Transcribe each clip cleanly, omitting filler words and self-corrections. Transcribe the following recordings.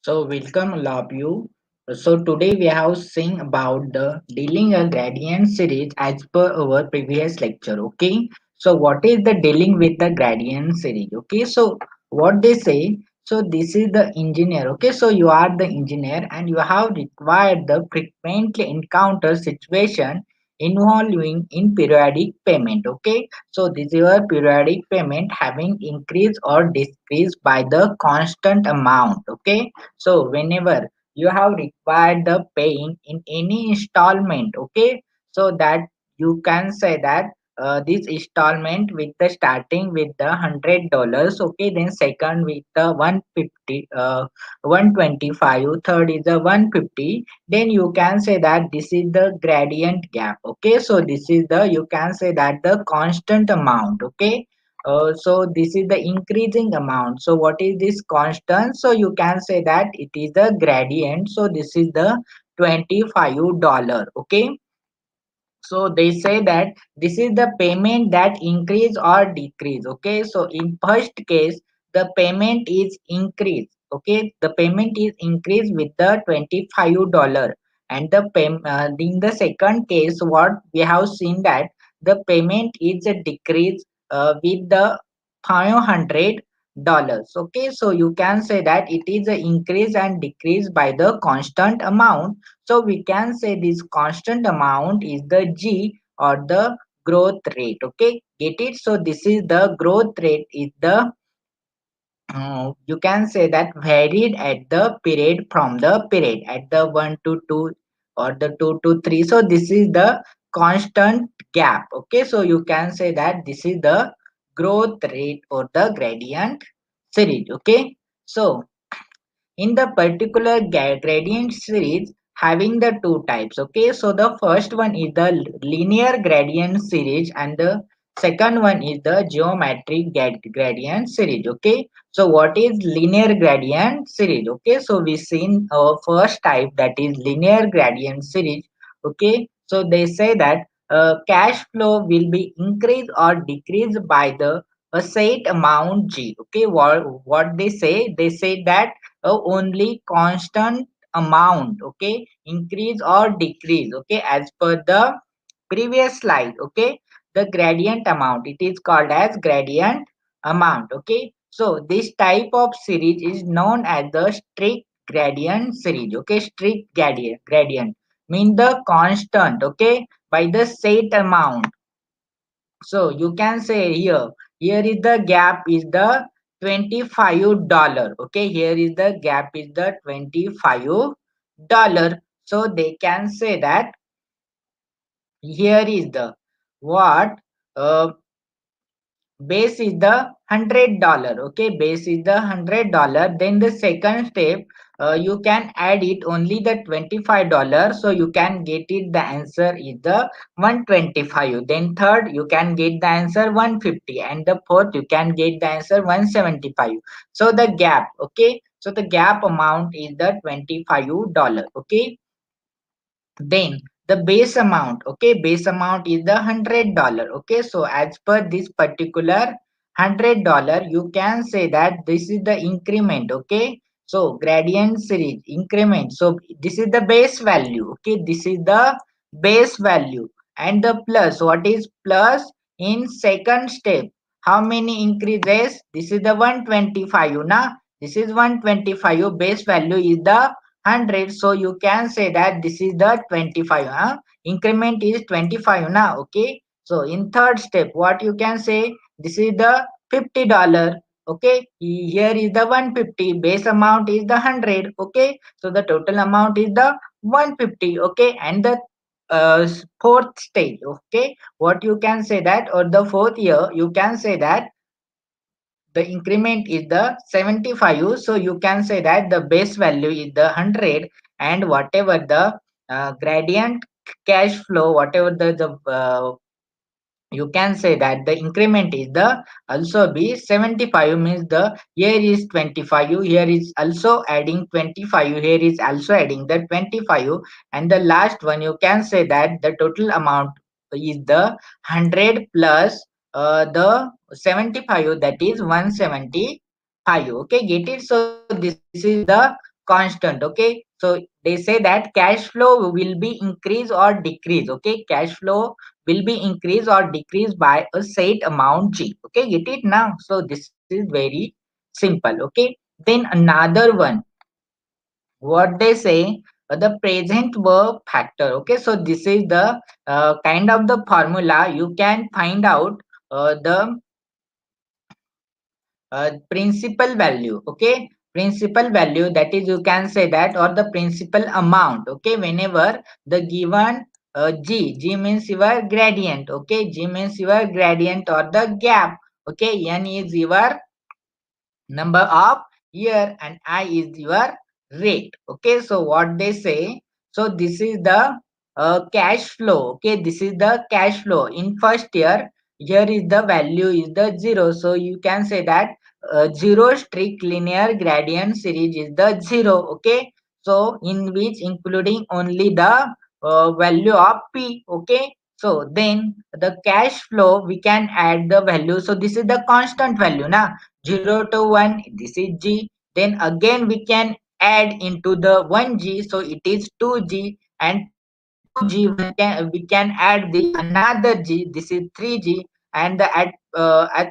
So welcome all of you. So today we have seen about the dealing a gradient series as per our previous lecture. Okay. So what is the dealing with the gradient series? Okay. So what they say. So this is the engineer. Okay. So you are the engineer and you have required the frequently encounter situation involving in periodic payment. Okay. So this is your periodic payment having increased or decreased by the constant amount. Okay, so whenever you have required the paying in any installment, okay, so that you can say that this installment with the starting with the $100, okay, then second with the 150, 125, third is the 150, then you can say that this is the gradient gap. Okay, so this is the, you can say that the constant amount. Okay, so this is the increasing amount. So what is this constant? So you can say that it is the gradient. So this is the $25. Okay, so they say that this is the payment that increase or decrease. Okay, so in first case the payment is increased. Okay, the payment is increased with the $25, and the in the second case what we have seen that the payment is a decrease with the $500. Okay, so you can say that it is a increase and decrease by the constant amount. So we can say this constant amount is the G or the growth rate. Okay, get it? So this is the growth rate is the you can say that varied at the period from the period at the 1 to 2 or the 2 to 3. So this is the constant gap. Okay, so you can say that this is the growth rate or the gradient series. Okay, so in the particular gradient series having the two types. Okay, so the first one is the linear gradient series and the second one is the geometric gradient series. Okay, so what is linear gradient series? Okay, so we seen our first type, that is linear gradient series. Okay, so they say that cash flow will be increased or decreased by the a set amount G. Okay, what they say that only constant amount, okay, increase or decrease, okay, as per the previous slide. Okay, the gradient amount, it is called as gradient amount. Okay, so this type of series is known as the strict gradient series. Okay, strict gradient mean the constant, okay, by the set amount. So you can say here is the gap is the $25. Okay, here is the gap is the $25. So they can say that here is the what base is the $100. Okay, base is the $100. Then the second step, you can add it only the $25, so you can get it, the answer is the 125. Then third you can get the answer 150, and the fourth you can get the answer 175. So the gap, okay, so the gap amount is the $25. Okay, then the base amount, okay, base amount is the $100. Okay, so as per this particular $100, you can say that this is the increment. Okay, so gradient series increment, so this is the base value. Okay, this is the base value, and the plus, what is plus in second step, how many increases? This is the 125 na, this is 125, base value is the 100, so you can say that this is the 25, increment is 25 now. Okay, so in third step what you can say, this is the $50. Okay, here is the 150, base amount is the 100. Okay, so the total amount is the 150. Okay, and the fourth stage, okay, what you can say that, or the fourth year you can say that the increment is the 75, so you can say that the base value is the 100, and whatever the gradient cash flow, whatever the you can say that the increment is the also be 75, means the here is 25, here is also adding 25, here is also adding the 25, and the last one you can say that the total amount is the 100 plus the 75, that is 175. Okay, get it? So this is the constant. Okay, so they say that cash flow will be increase or decrease. Okay, cash flow will be increase or decrease by a set amount G. Okay, get it now? So this is very simple. Okay, then another one, what they say, the present verb factor. Okay, so this is the kind of the formula you can find out the principal value. Okay, principal value, that is you can say that, or the principal amount. Okay, whenever the given g means your gradient. Okay, g means your gradient or the gap. Okay, n is your number of year and I is your rate. Okay, so what they say, so this is the cash flow. Okay, this is the cash flow in first year. Here is the value is the zero, so you can say that zero strict linear gradient series is the zero. Okay, so in which including only the value of p. Okay, so then the cash flow we can add the value, so this is the constant value now, 0 to 1, this is g. Then again we can add into the 1g, so it is 2g. And 2g we can add the another g, this is 3g. And the at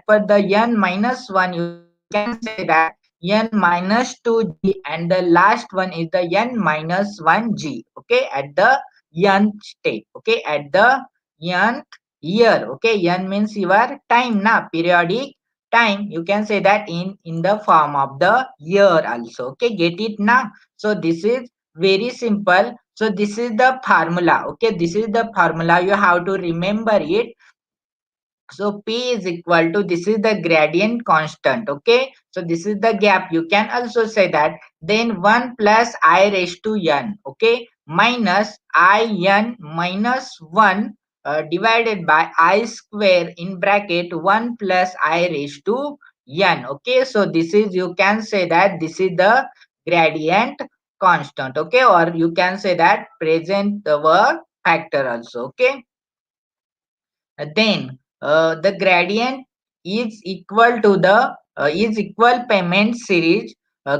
per the n minus 1, you can say that n minus 2g, and the last one is the n minus 1g. Okay, at the nth step. Okay, at the nth year. Okay, n means your time na, periodic time, you can say that in the form of the year also. Okay, get it now? So this is very simple. So this is the formula. Okay, this is the formula, you have to remember it. So P is equal to, this is the gradient constant. Okay, so this is the gap, you can also say that. Then 1 plus I raised to n. Okay, minus I n minus 1 divided by I square in bracket 1 plus I raised to n. Okay, so this is, you can say that this is the gradient constant. Okay, or you can say that present work factor also. Okay, then the gradient is equal to the is equal payment series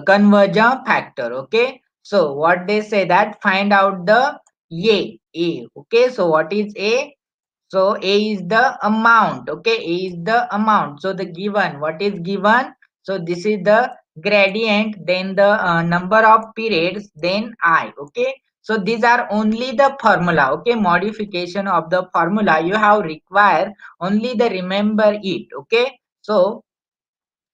conversion factor. Okay, so what they say that, find out the a. Okay, so what is a? So A is the amount. Okay, A is the amount. So the given, what is given? So this is the gradient, then the number of periods, then I. Okay, so these are only the formula. Okay, modification of the formula. You have require only the remember it. Okay, so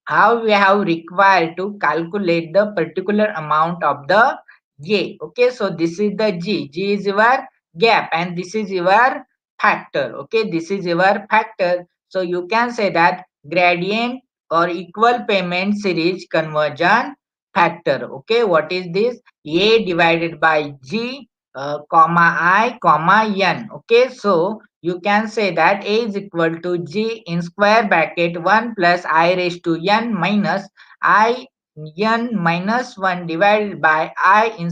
how we have required to calculate the particular amount of the J. Okay, so this is the G. G is your gap and this is your factor. Okay, this is your factor. So you can say that gradient or equal payment series conversion factor. Okay, what is this? A divided by G, comma I, comma N. Okay, so you can say that A is equal to G in square bracket 1 plus I raised to N minus I N minus 1 divided by I in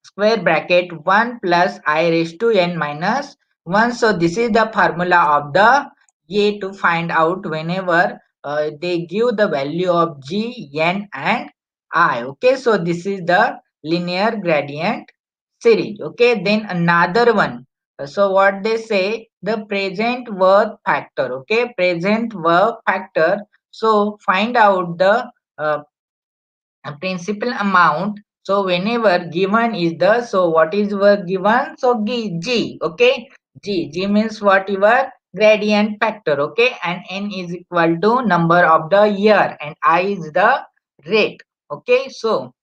square bracket 1 plus I raised to n minus 1. So this is the formula of the A to find out whenever they give the value of G, N and I. Okay, so this is the linear gradient series. Okay, then another one. So what they say, the present worth factor. Okay, present worth factor. So find out the principal amount. So whenever given is the, so what is your given? So g. Okay, g means what, your gradient factor. Okay, and n is equal to number of the year and I is the rate. Okay, so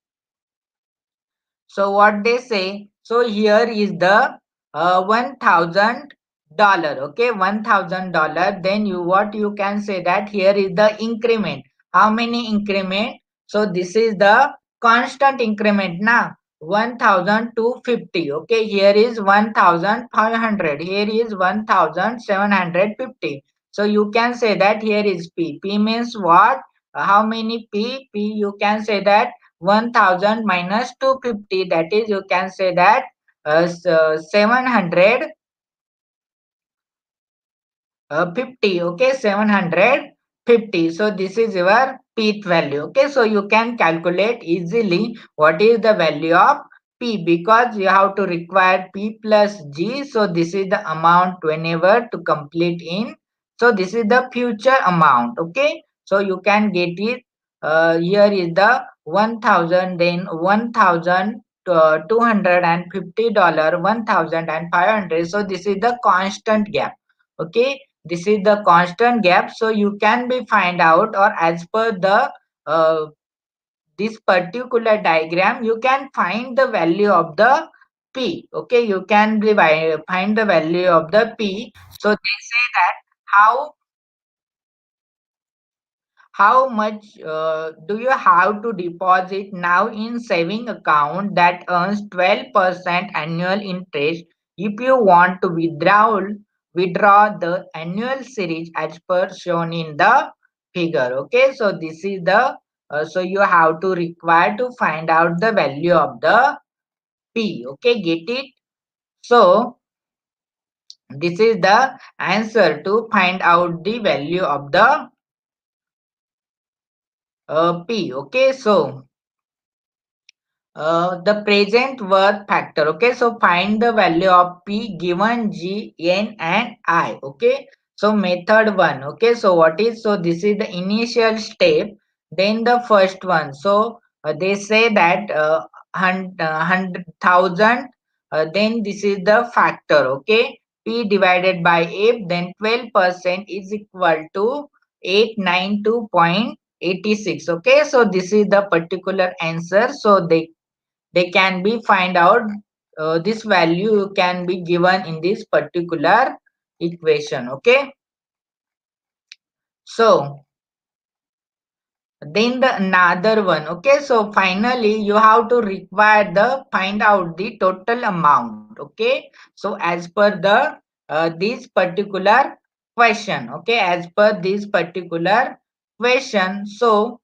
what they say, so here is the $1,000. Okay, $1,000. Then you, what you can say that, here is the increment. How many increment? So this is the constant increment now. 1,250. Okay, here is 1,500. Here is 1,750. So you can say that here is P. P means what? How many P? P, you can say that 1,000 minus 250, that is you can say that 750. Okay, 750. 50. So this is your pth value. Okay, so you can calculate easily what is the value of p, because you have to require p plus g. So this is the amount whenever to complete in. So this is the future amount. Okay, so you can get it. Here is the 1000, then 1000, $250, 1500. So this is the constant gap. Okay, this is the constant gap. So you can be find out, or as per the uh, this particular diagram, you can find the value of the p. Okay, you can find the value of the p. So they say that how how much do you have to deposit now in saving account that earns 12% annual interest if you want to withdraw the annual series as per shown in the figure. Okay, so this is the so you have to require to find out the value of the p. Okay, get it? So this is the answer to find out the value of the p. Okay, so the present worth factor. Okay, so find the value of p given g, n, and I. Okay, so method one. Okay, so what is, so this is the initial step, then the first one. So they say that 100,000, then this is the factor. Okay, p divided by f, then 12% is equal to 892.86. Okay, so this is the particular answer. So they can be find out this value can be given in this particular equation. Okay, so then the another one. Okay, so finally you have to require the find out the total amount. Okay, so as per the this particular question. Okay, as per this particular question, so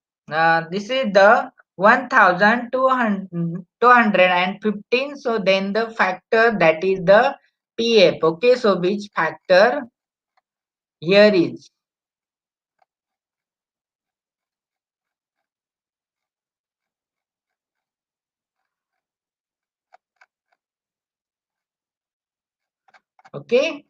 this is the 1215. So then the factor, that is the pf. Okay, so which factor here is, okay.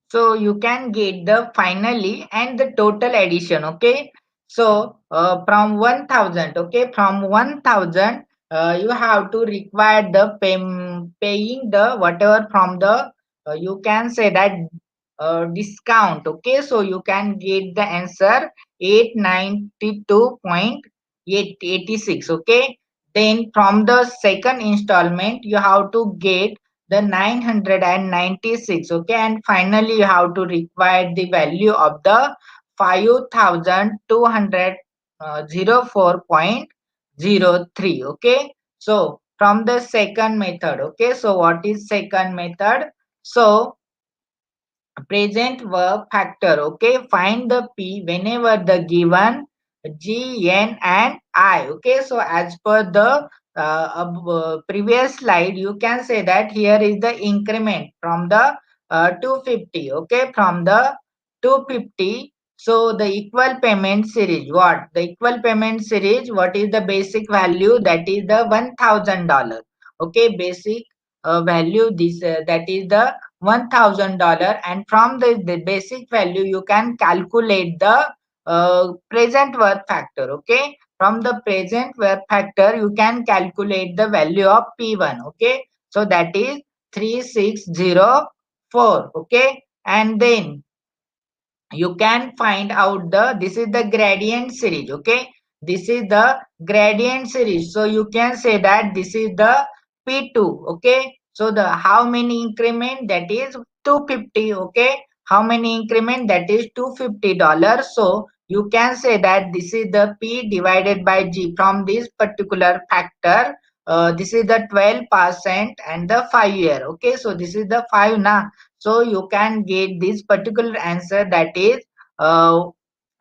So you can get the finally and the total addition. Okay, so from 1000. Okay, from 1000, you have to require the paying the whatever from the you can say that discount. Okay, so you can get the answer 892.886. Okay, then from the second installment you have to get the 996. Okay, and finally you have to require the value of the 5204.03. Okay, so from the second method. Okay, so what is second method? So present verb factor. Okay, find the p whenever the given g, n, and I. Okay, so as per the previous slide, you can say that here is the increment from the 250. Okay, from the 250. So the equal payment series, what the equal payment series, what is the basic value, that is the $1000. Okay, basic value, this that is the $1000, and from the basic value you can calculate the present worth factor. Okay, from the present worth factor you can calculate the value of p1. Okay, so that is 3604. Okay, and then you can find out the, this is the gradient series. Okay, this is the gradient series, so you can say that this is the p2. Okay, so the how many increment, that is 250. Okay, how many increment, that is $250. So you can say that this is the p divided by g from this particular factor. This is the 12% and the 5 year. Okay, so this is the 5 now, so you can get this particular answer, that is uh,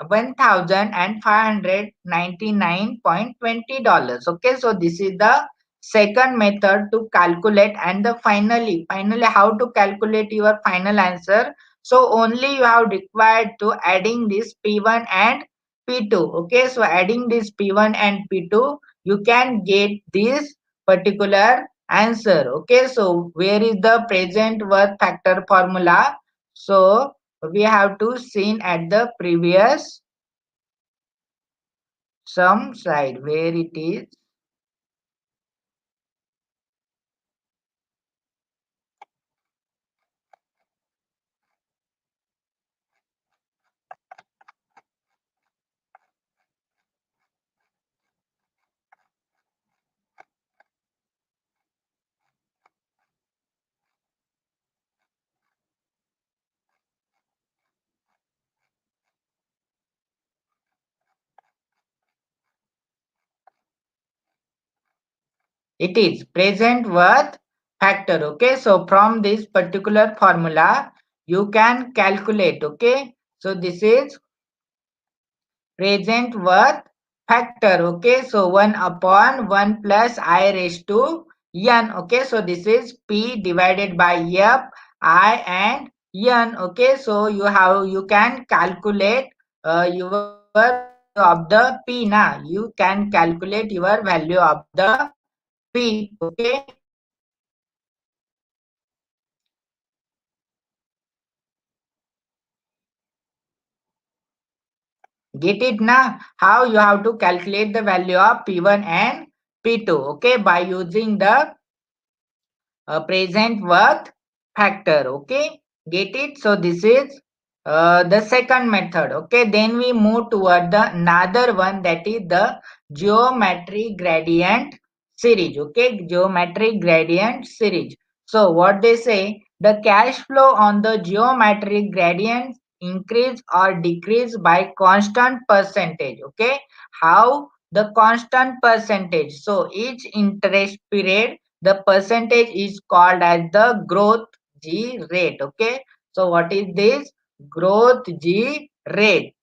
$1,599.20. Okay, so this is the second method to calculate, and the finally how to calculate your final answer. So only you have required to adding this P1 and P2. Okay, so adding this P1 and P2, you can get this particular answer. Okay, so where is the present worth factor formula? So we have to seen at the previous some slide where it is. It is present worth factor. Okay, so from this particular formula you can calculate. Okay, so this is present worth factor. Okay, so 1 upon 1 plus I raised to n. Okay, so this is P divided by F, I and n. Okay, so you can calculate your value of the P now. You can calculate your value of the P. Okay, get it now? How you have to calculate the value of P1 and P2? Okay, by using the present worth factor. Okay, get it? So this is the second method. Okay, then we move toward the another one, that is the geometric gradient series. Okay, geometric gradient series. So what they say, the cash flow on the geometric gradient increase or decrease by constant percentage. Okay, how? The constant percentage. So each interest period, the percentage is called as the growth G rate. Okay, so what is this growth G rate?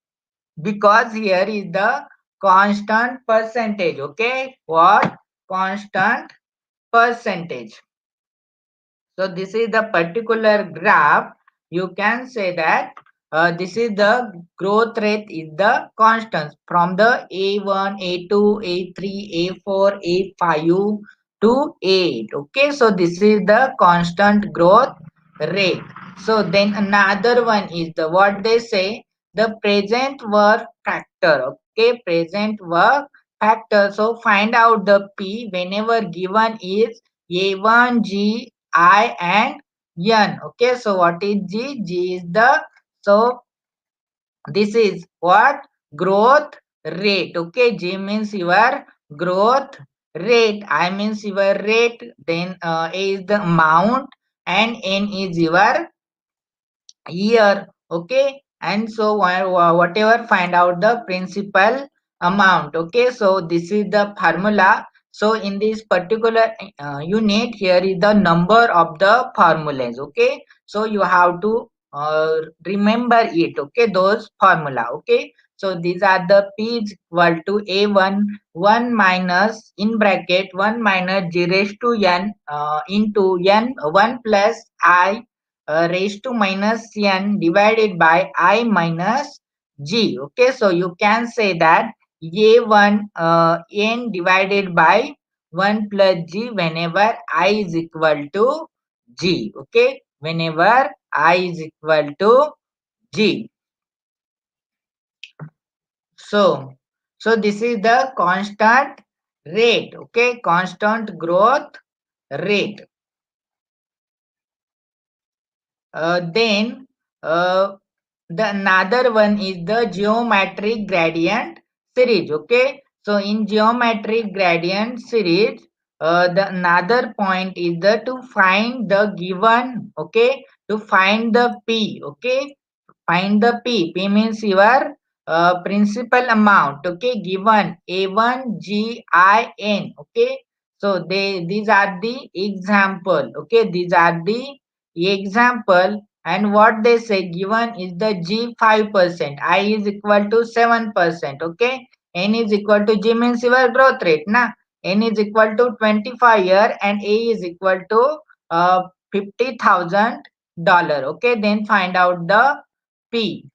Because here is the constant percentage. Okay, what? Constant percentage. So this is the particular graph. You can say that this is the growth rate is the constant from the A1, A2, A3, A4, A5 to A8. Okay, so this is the constant growth rate. So then another one is the what they say, the present work factor. Okay, present work factor. So find out the P whenever given is A1, G, I and N. Okay, so what is G? G is the, so this is what? Growth rate. Okay, G means your growth rate, I means your rate, then A is the amount, and N is your year. Okay, and so whatever, find out the principal amount. Okay, so this is the formula. So in this particular unit, here is the number of the formulas. Okay, so you have to remember it. Okay, those formula. Okay, so these are the P is equal to A1 1 minus in bracket 1 minus G raised to n into n 1 plus I raised to minus n divided by I minus g. Okay, so you can say that a1 n divided by 1 plus g whenever I is equal to g. Okay, whenever I is equal to g. So this is the constant rate. Okay, constant growth rate. Then the another one is the geometric gradient series. Okay, so in geometric gradient series, the another point is the to find the given. Okay, to find the P. Okay, find the P. P means your principal amount. Okay, given A1 G I N. Okay, so these are the example. Okay, these are the example, and what they say, given is the G 5%, I is equal to 7%. Okay, N is equal to G means your growth rate. Na, N is equal to 25 year and A is equal to $50,000. Okay, then find out the P.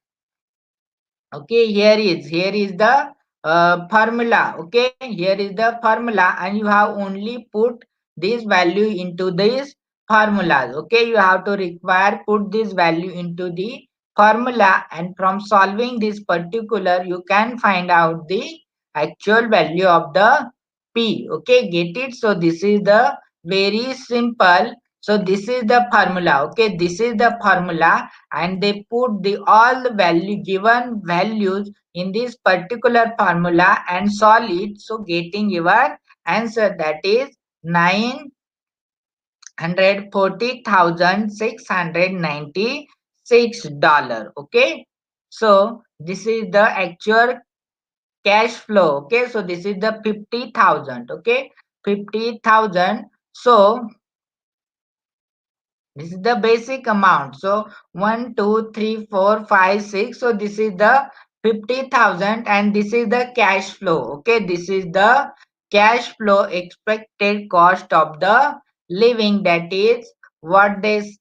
Okay, here is the formula. Okay, here is the formula, and you have only put this value into these formulas. Okay, you have to require put this value into the formula, and from solving this particular you can find out the actual value of the P. Okay, get it? So this is the very simple. So this is the formula. Okay, this is the formula, and they put the all the value given values in this particular formula and solve it, so getting your answer, that is 940,696 dollar. Okay, so this is the actual cash flow. Okay, so this is the 50,000. Okay, 50,000. So this is the basic amount. So 1, 2, 3, 4, 5, 6. So this is the 50,000, and this is the cash flow. Okay, this is the cash flow expected cost of the living. That is what they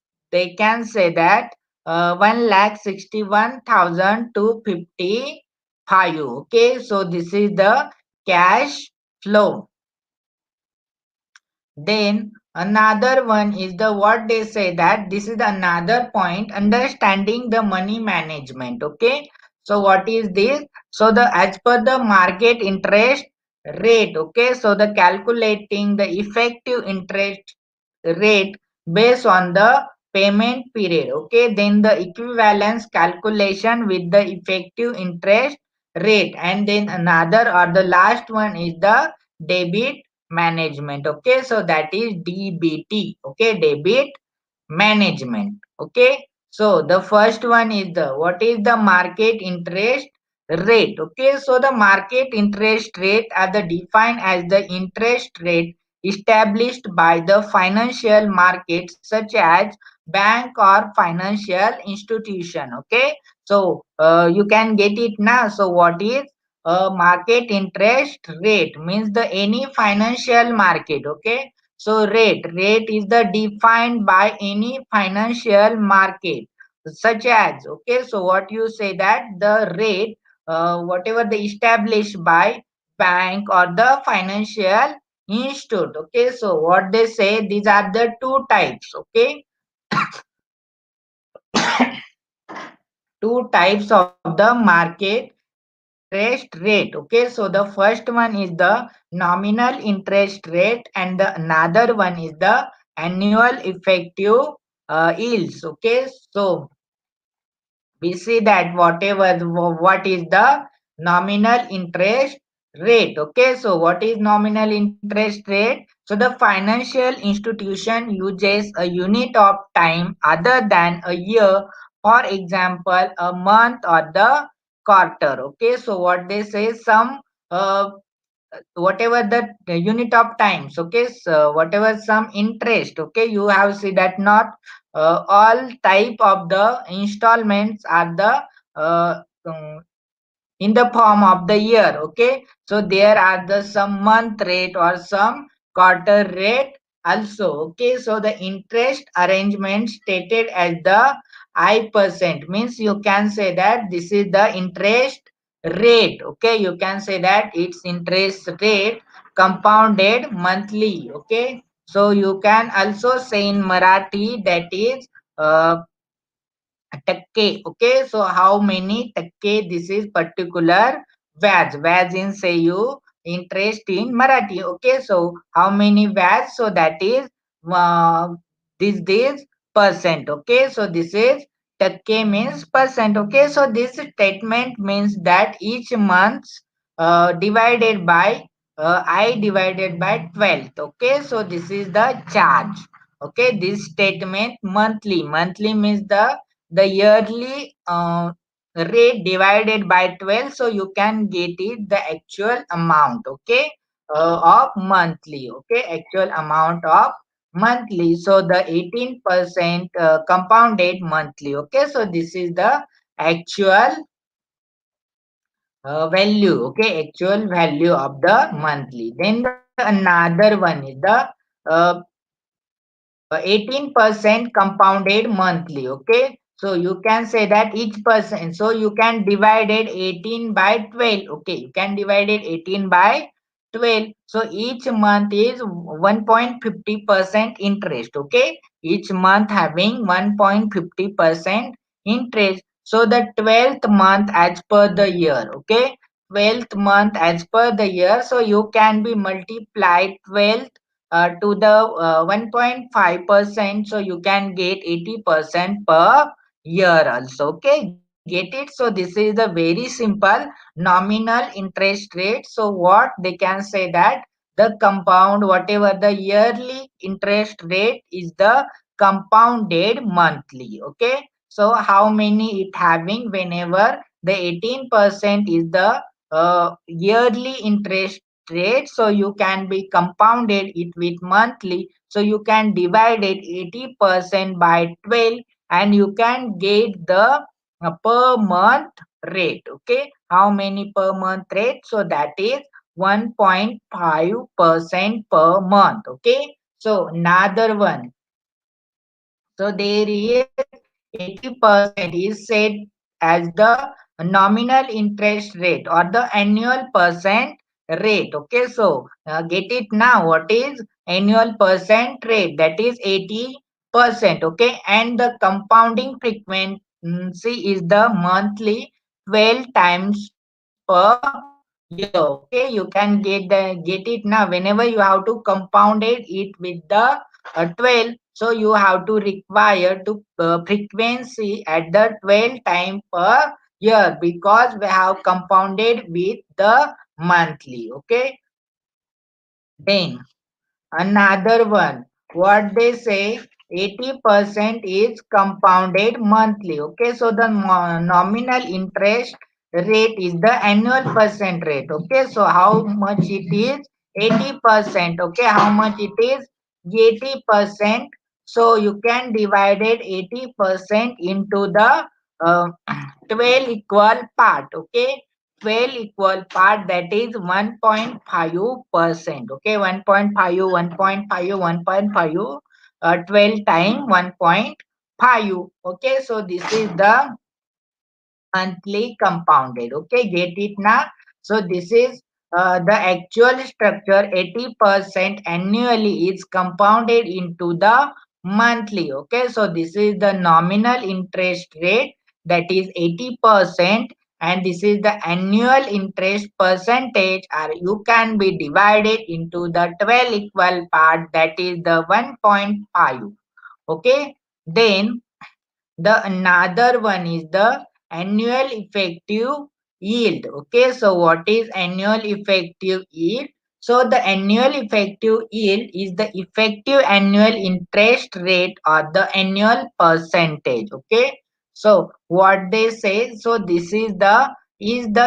can say that 1,61,255. Okay, so this is the cash flow. Then another one is the what they say that this is another point, understanding the money management. Okay, so what is this? So the as per the market interest rate. Okay, so the calculating the effective interest rate based on the payment period. Okay, then the equivalence calculation with the effective interest rate, and then another or the last one is the debit management. Okay, so that is DBT. Okay, debit management. Okay, so the first one is the what is the market interest rate. Okay, so the market interest rate are the defined as the interest rate established by the financial markets such as bank or financial institution. Okay, so you can get it now. So what is market interest rate? Means the any financial market. Okay, so rate is the defined by any financial market such as. Okay, so what you say that the rate whatever they established by bank or the financial institute. Okay, so what they say, these are the two types. Okay, two types of the market interest rate. Okay, so the first one is the nominal interest rate, and the another one is the annual effective yields. Okay, so we see that whatever what is the nominal interest rate. Okay, so what is nominal interest rate? So the financial institution uses a unit of time other than a year, for example a month or the quarter. Okay, so what they say, some whatever the unit of times. Okay, so whatever some interest. Okay, you have see that not all type of the installments are the uh, um, in the form of the year. Okay, so there are the some month rate or some quarter rate also. Okay, so the interest arrangement stated as the I% means you can say that this is the interest rate. Okay, you can say that it's interest rate compounded monthly. Okay, so you can also say in Marathi that is टक्के. Okay, so how many टक्के? This is particular व्याज in say you interest in Marathi. Okay, so how many व्याज? So that is uh, this percent. Okay, so this is टक्के means percent. Okay, so this statement means that each month divided by I divided by 12. Okay, so this is the charge. Okay, this statement monthly means the yearly rate divided by 12, so you can get it the actual amount. Okay, of monthly. Okay, actual amount of monthly, so the 18% compounded monthly. Okay, so this is the actual value, okay, actual value of the monthly. Then the another one is the uh, 18% compounded monthly, okay. So you can say that each person, so you can divide it 18 by 12, okay, you can divide it 18 by 12. So each month is 1.50% interest, okay, each month having 1.50% interest. So the 12th month as per the year, okay, 12th month as per the year, so you can be multiplied 12 to the 1.5%, so you can get 80% per year also, okay, get it. So this is the very simple nominal interest rate. So what they can say that the compound, whatever the yearly interest rate is the compounded monthly, okay. So how many it having, whenever the 18% is the yearly interest rate, so you can be compounded it with monthly, so you can divide it 80% by 12, and you can get the per month rate, okay, how many per month rate, so that is 1.5% per month, okay. So another one, so there is 80% is set as the nominal interest rate or the annual percent rate. Okay, so get it now. What is annual percent rate? That is 80%. Okay, and the compounding frequency is the monthly 12 times per year. Okay, you can get it now. Whenever you have to compound it with the 12, so you have to require to frequency at the 12 time per year, because we have compounded with the monthly, okay. Then another one, what they say, 80% is compounded monthly. Okay, so the nominal interest rate is the annual percent rate. Okay, so how much it is? 80%. Okay, how much it is? 80%. So you can divide it 80% into the uh, 12 equal part. Okay, 12 equal part, that is 1.5%, okay, 1.5, 1.5, 1.5, 12 time 1.5, okay. So this is the monthly compounded, okay, get it now. So this is the actual structure, 80% annually is compounded into the monthly, okay. So this is the nominal interest rate, that is 80%, and this is the annual interest percentage, or you can be divided into the 12 equal part, that is the 1.5, okay. Then the another one is the annual effective yield. Okay, so what is annual effective yield? So the annual effective yield is the effective annual interest rate or the annual percentage. Okay, so what they say, so this is the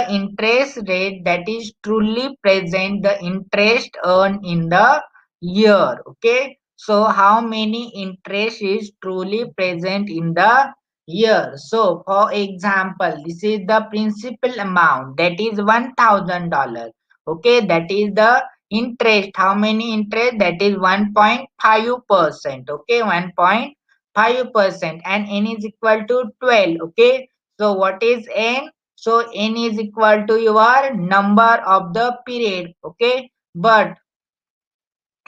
interest rate that is truly present, the interest earned in the year. Okay, so how many interest is truly present in the year? So for example, this is the principal amount, that is $1,000. Okay, that is the interest. How many interest? That is 1.5%. Okay, 1.5%, and n is equal to 12. Okay, so what is n? So n is equal to your number of the period. Okay, but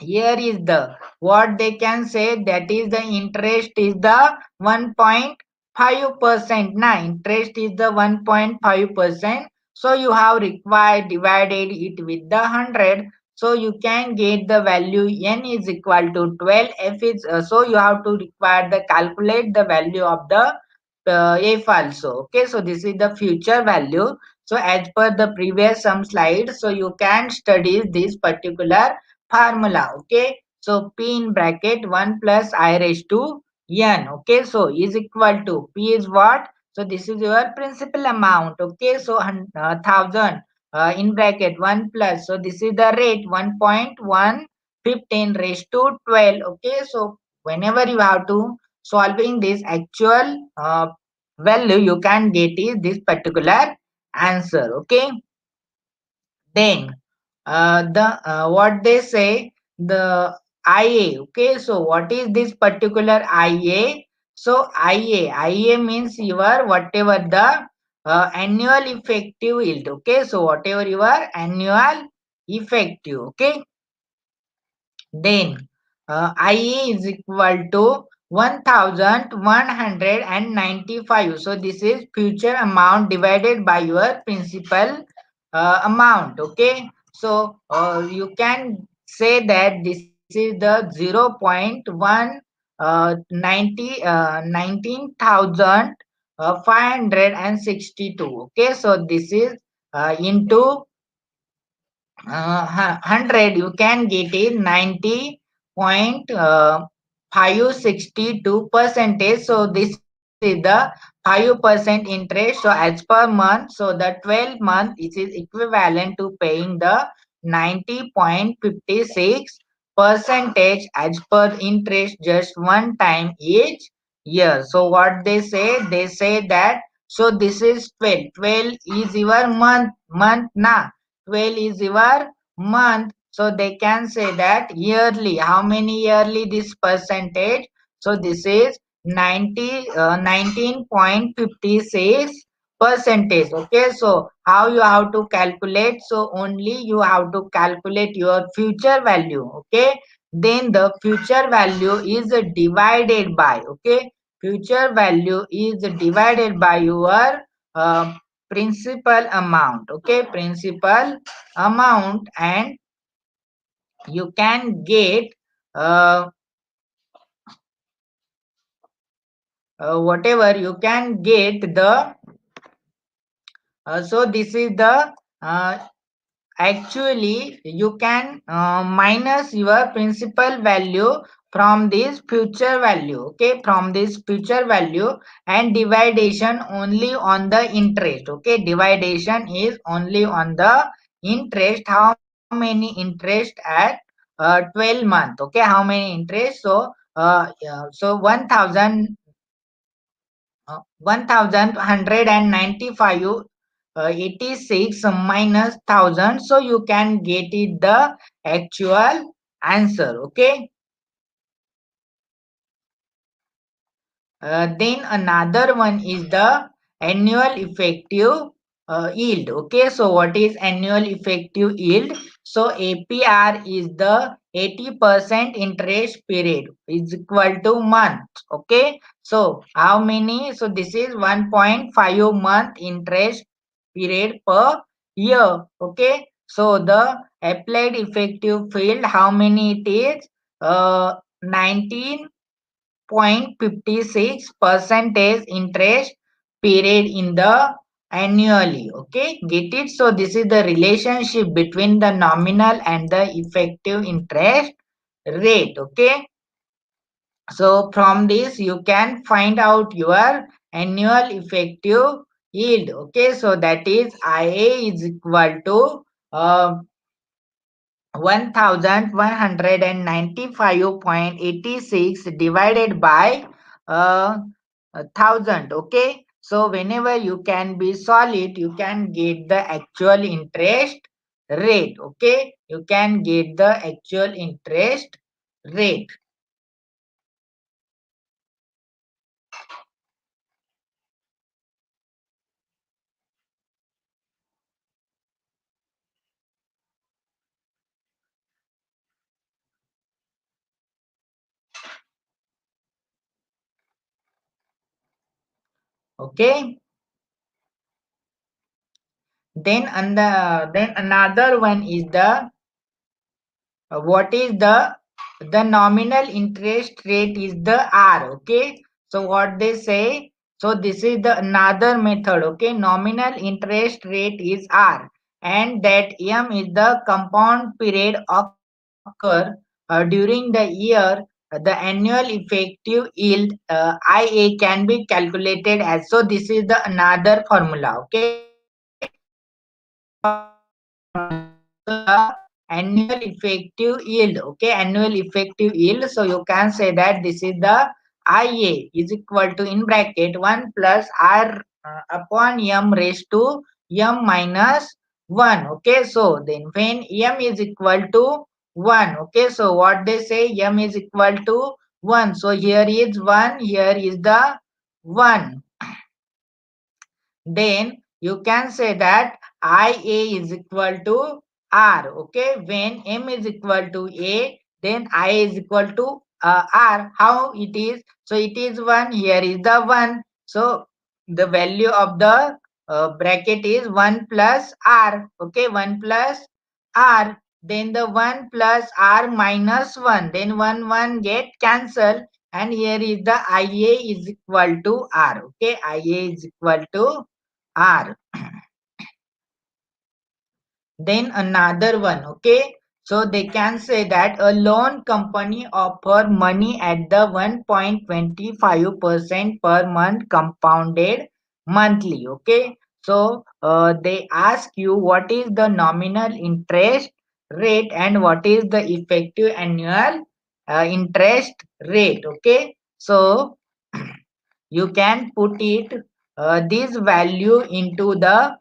here is the what they can say, that is the interest is the 1.5%. Now interest is the 1.5%, so you have required divided it with the 100, so you can get the value n is equal to 12. F is so you have to require the calculate the value of the f also. Okay, so this is the future value. So as per the previous some slides, so you can study this particular formula. Okay, so p in bracket 1 plus I raised to n. Okay, so is equal to p is what? So this is your principal amount. Okay, so 1000 in bracket 1 plus, so this is the rate 1.115 raised to 12. Okay, so whenever you have to solving this actual value, you can get is this particular answer. Okay. Then the what they say, the IA. Okay, so what is this particular IA? So IA means your whatever the annual effective yield. Okay, so whatever your annual effective. Okay, then IA is equal to 1195. So this is future amount divided by your principal amount. Okay, so you can say that this is the 0.1 19,562. Okay, so this is into 100, you can get it 90.562 percentage. So this is the 5% interest. So as per month, so the 12 month it is equivalent to paying the 90.56 percentage as per interest just one time each year. So what they say that, so this is 12 is your month now, 12 is your month. So they can say that yearly, how many yearly this percentage? So this is 19.56 percentage. Okay, so how you have to calculate? So only you have to calculate your future value. Okay, then the future value is divided by, okay, future value is divided by your principal amount. Okay, principal amount, and you can get uh, whatever you can get the so this is the uh, actually you can minus your principal value from this future value. Okay, from this future value, and dividation only on the interest. Okay, dividation is only on the interest. How many interest at 12 month? Okay, how many interest? So yeah, so 1195 86 minus 1000, so you can get it the actual answer. Okay, then another one is the annual effective yield. Okay, so what is annual effective yield? So APR is the 80% interest period is equal to month. Okay, so how many? So this is 1.5 month interest period per year. Okay, so the applied effective field, how many it is? 19 0.56 percentage interest period in the annually. Okay, get it? So this is the relationship between the nominal and the effective interest rate. Okay, so from this you can find out your annual effective yield. Okay, so that is IA is equal to 1195.86 divided by 1000. Okay, so whenever you can be solid, you can get the actual interest rate. Okay, you can get the actual interest rate. Okay, then another one is the what is the nominal interest rate is the R. Okay, so what they say, so this is the another method. Okay, nominal interest rate is R, and that M is the compound period occur during the year. The annual effective yield IA can be calculated as, so this is the another formula. Okay, so the annual effective yield. Okay, annual effective yield. So you can say that this is the IA is equal to in bracket 1 plus R upon M raised to your 1 m minus 1. Okay, so then when m is equal to 1, okay, so what they say, m is equal to 1. So here is 1, here is the 1. Then you can say that IA is equal to R. Okay, when M is equal to A, then I is equal to R. How it is? So it is 1. Here is the 1. So the value of the bracket is 1 plus R. Okay, 1 plus R. Then the 1 plus R minus 1. Then 1 get cancelled. And here is the IA is equal to R. Okay, IA is equal to R. Then another one, okay. So they can say that a loan company offer money at the 1.25% per month compounded monthly, okay. So they ask you what is the nominal interest rate and what is the effective annual interest rate, okay. So you can put it this value into the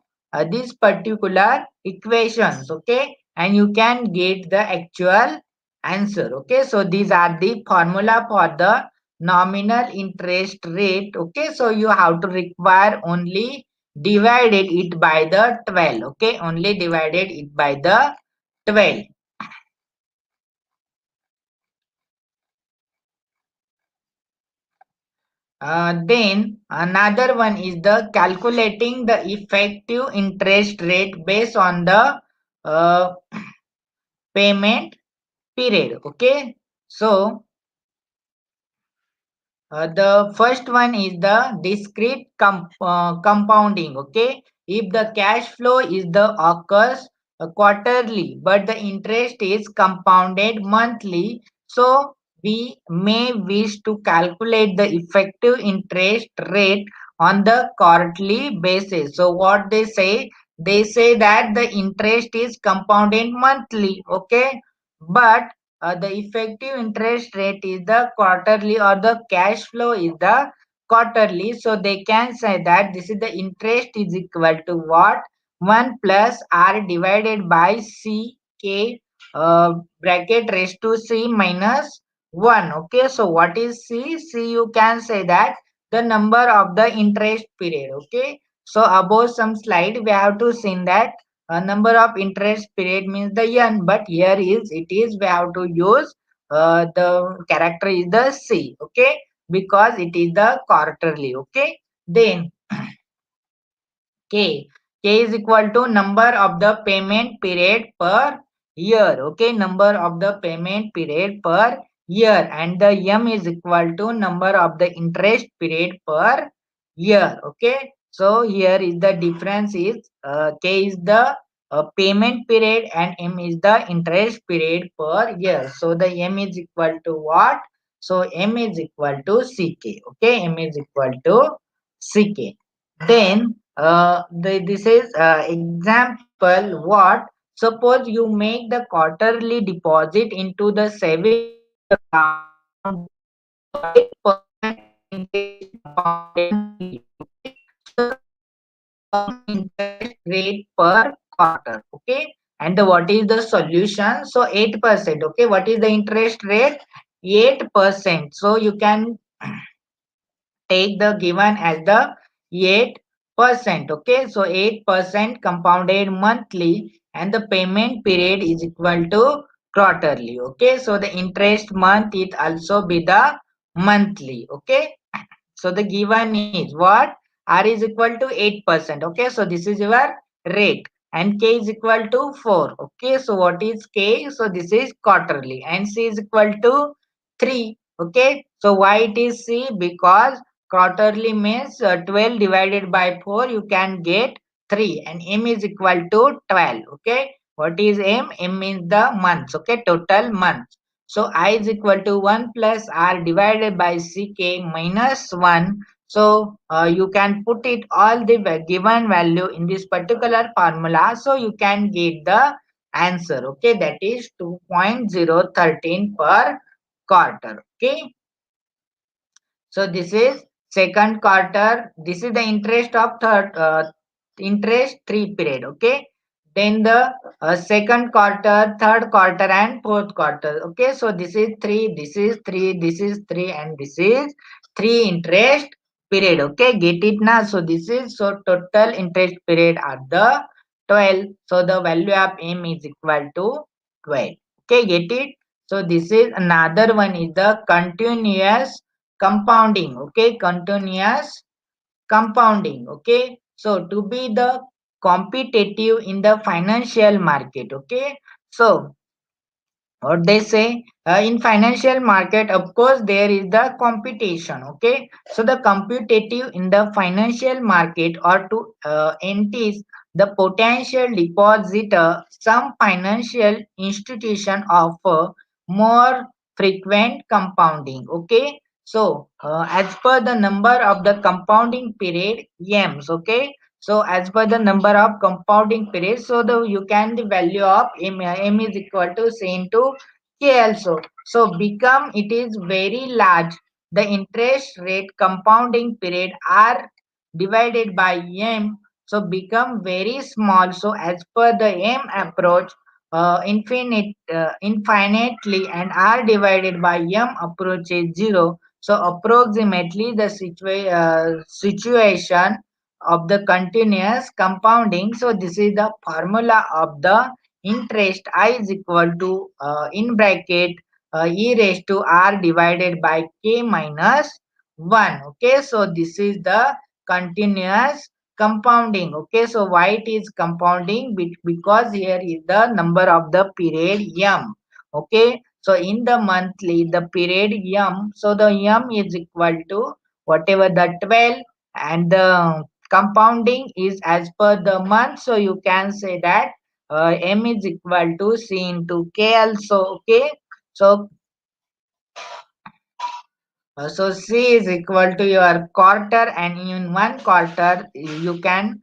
this particular equations, okay, and you can get the actual answer, okay. So these are the formula for the nominal interest rate, okay. So you have to require only divided it by the 12, okay, only divided it by the 12. Then another one is the calculating the effective interest rate based on the uh, payment period. Okay, so the first one is the discrete compounding. Okay, if the cash flow is the occurs quarterly, but the interest is compounded monthly, so we may wish to calculate the effective interest rate on the quarterly basis. So what they say that the interest is compounded monthly. Okay, but the effective interest rate is the quarterly or the cash flow is the quarterly. So they can say that this is the interest is equal to what, 1 plus R divided by C K bracket raised to C minus 1. Okay, so what is C? You can say that the number of the interest period. Okay, so above some slide we have to see that a number of interest period means the n, but here is it is we have to use the character is the C, okay, because it is the quarterly. Okay, then K. K is equal to number of the payment period per year. Okay, number of the payment period per year, and the M is equal to number of the interest period per year. Okay, so here is the difference is K is the payment period and M is the interest period per year. So the M is equal to what? So M is equal to CK. Okay, M is equal to CK. Then this is example what, suppose you make the quarterly deposit into the saving account so 8% interest compounded monthly. Okay, so the minimum interest rate per quarter. Okay, and what is the solution? So 8%. Okay, what is the interest rate? 8%. So you can take the given as the 8%. Okay, so 8% compounded monthly and the payment period is equal to quarterly. Okay, so the interest month it also be the monthly. Okay, so the given is what? R is equal to 8%. Okay, so this is your rate and K is equal to 4. Okay, so what is K? So this is quarterly and C is equal to 3. Okay, so why it is C? Because quarterly means 12 divided by 4 you can get 3 and M is equal to 12. Okay, what is M? M means the months. Okay, total months. So I is equal to 1 plus R divided by Ck minus 1. So you can put it all the given value in this particular formula. So you can get the answer. Okay, that is 2.013 per quarter. Okay, so this is second quarter. This is the interest of third. interest 3 period. Okay, then the second quarter, third quarter, and fourth quarter. Okay, so this is 3, this is 3, this is 3, and this is 3 interest period. Okay, get it now. So this is, so total interest period are the 12. So the value of m is equal to 12. Okay, get it. So this is another one is the continuous compounding. Okay, continuous compounding. Okay, so to be the competitive in the financial market. Okay, so what they say, in financial market, of course there is the competition. Okay, so the competitive in the financial market or to entities the potential depositor, some financial institution offer more frequent compounding. Okay, so as per the number of the compounding period m's. Okay, so as per the number of compounding periods, so the you can the value of m is equal to say into k also. So become it is very large. The interest rate compounding period are divided by m. So become very small. So as per the m approach, infinitely and r divided by m approach is 0. So approximately the situation of the continuous compounding. So this is the formula of the interest I is equal to in bracket e raised to r divided by k minus 1. Okay, so this is the continuous compounding. Okay, so why it is compounding? Because here is the number of the period m. Okay, so in the monthly the period m, so the m is equal to whatever the 12, and the compounding is as per the month. So you can say that m is equal to c into k also. Okay, so so c is equal to your quarter, and in one quarter you can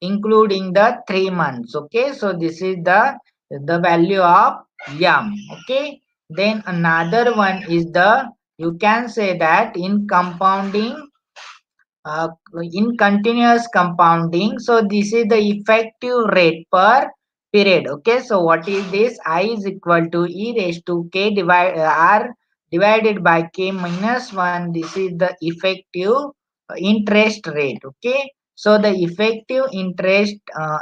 including the 3 months. Okay, so this is the value of m. Okay, then another one is the, you can say that in compounding, uh, in continuous compounding, so this is the effective rate per period. Okay, so what is this? I is equal to e raised to k divide r divided by k minus 1. This is the effective interest rate. Okay, so the effective interest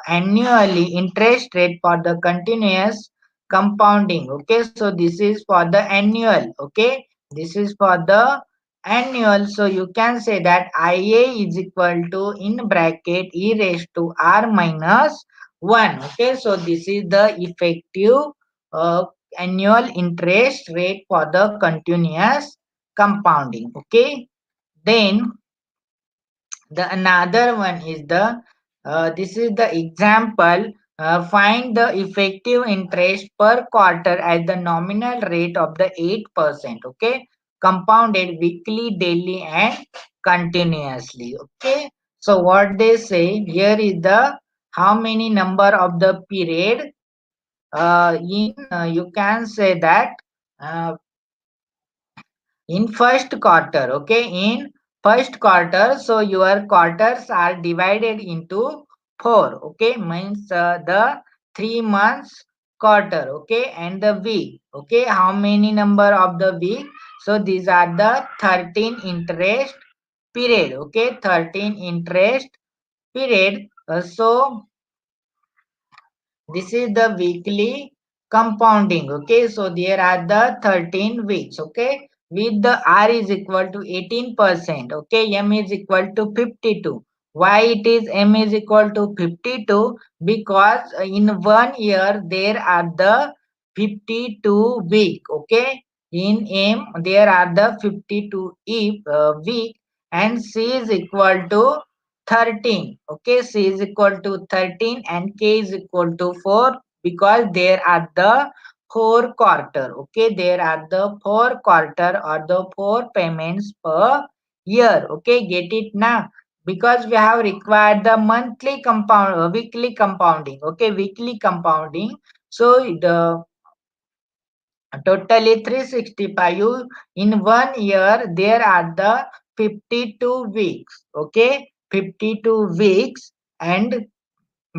annually interest rate for the continuous compounding. Okay, so this is for the annual. Okay, this is for the annual. So you can say that ia is equal to in bracket e raised to r minus 1. Okay, so this is the effective uh, annual interest rate for the continuous compounding. Okay, then the another one is the this is the example. Find the effective interest per quarter at the nominal rate of the 8%. Okay, compounded weekly, daily, and continuously. Okay, so what they say here is the how many number of the period in you can say that uh, in first quarter. Okay, in first quarter, so your quarters are divided into 4. Okay, means the 3 months quarter. Okay, and the week. Okay, how many number of the week? So these are the 13 interest period. Okay, 13 interest period. So this is the weekly compounding. Okay, so there are the 13 weeks. Okay, with the r is equal to 18%. Okay, m is equal to 52. Why it is m is equal to 52? Because in 1 year there are the 52 week. Okay, in m there are the 52 week, and c is equal to 13. Okay, c is equal to 13 and k is equal to 4, because there are the 4 quarter. Okay, there are the 4 quarter or the 4 payments per year. Okay, get it now? Because we have required the monthly compound, weekly compounding. Okay, weekly compounding. So the totally 365. In 1 year there are the 52 weeks. Okay, 52 weeks, and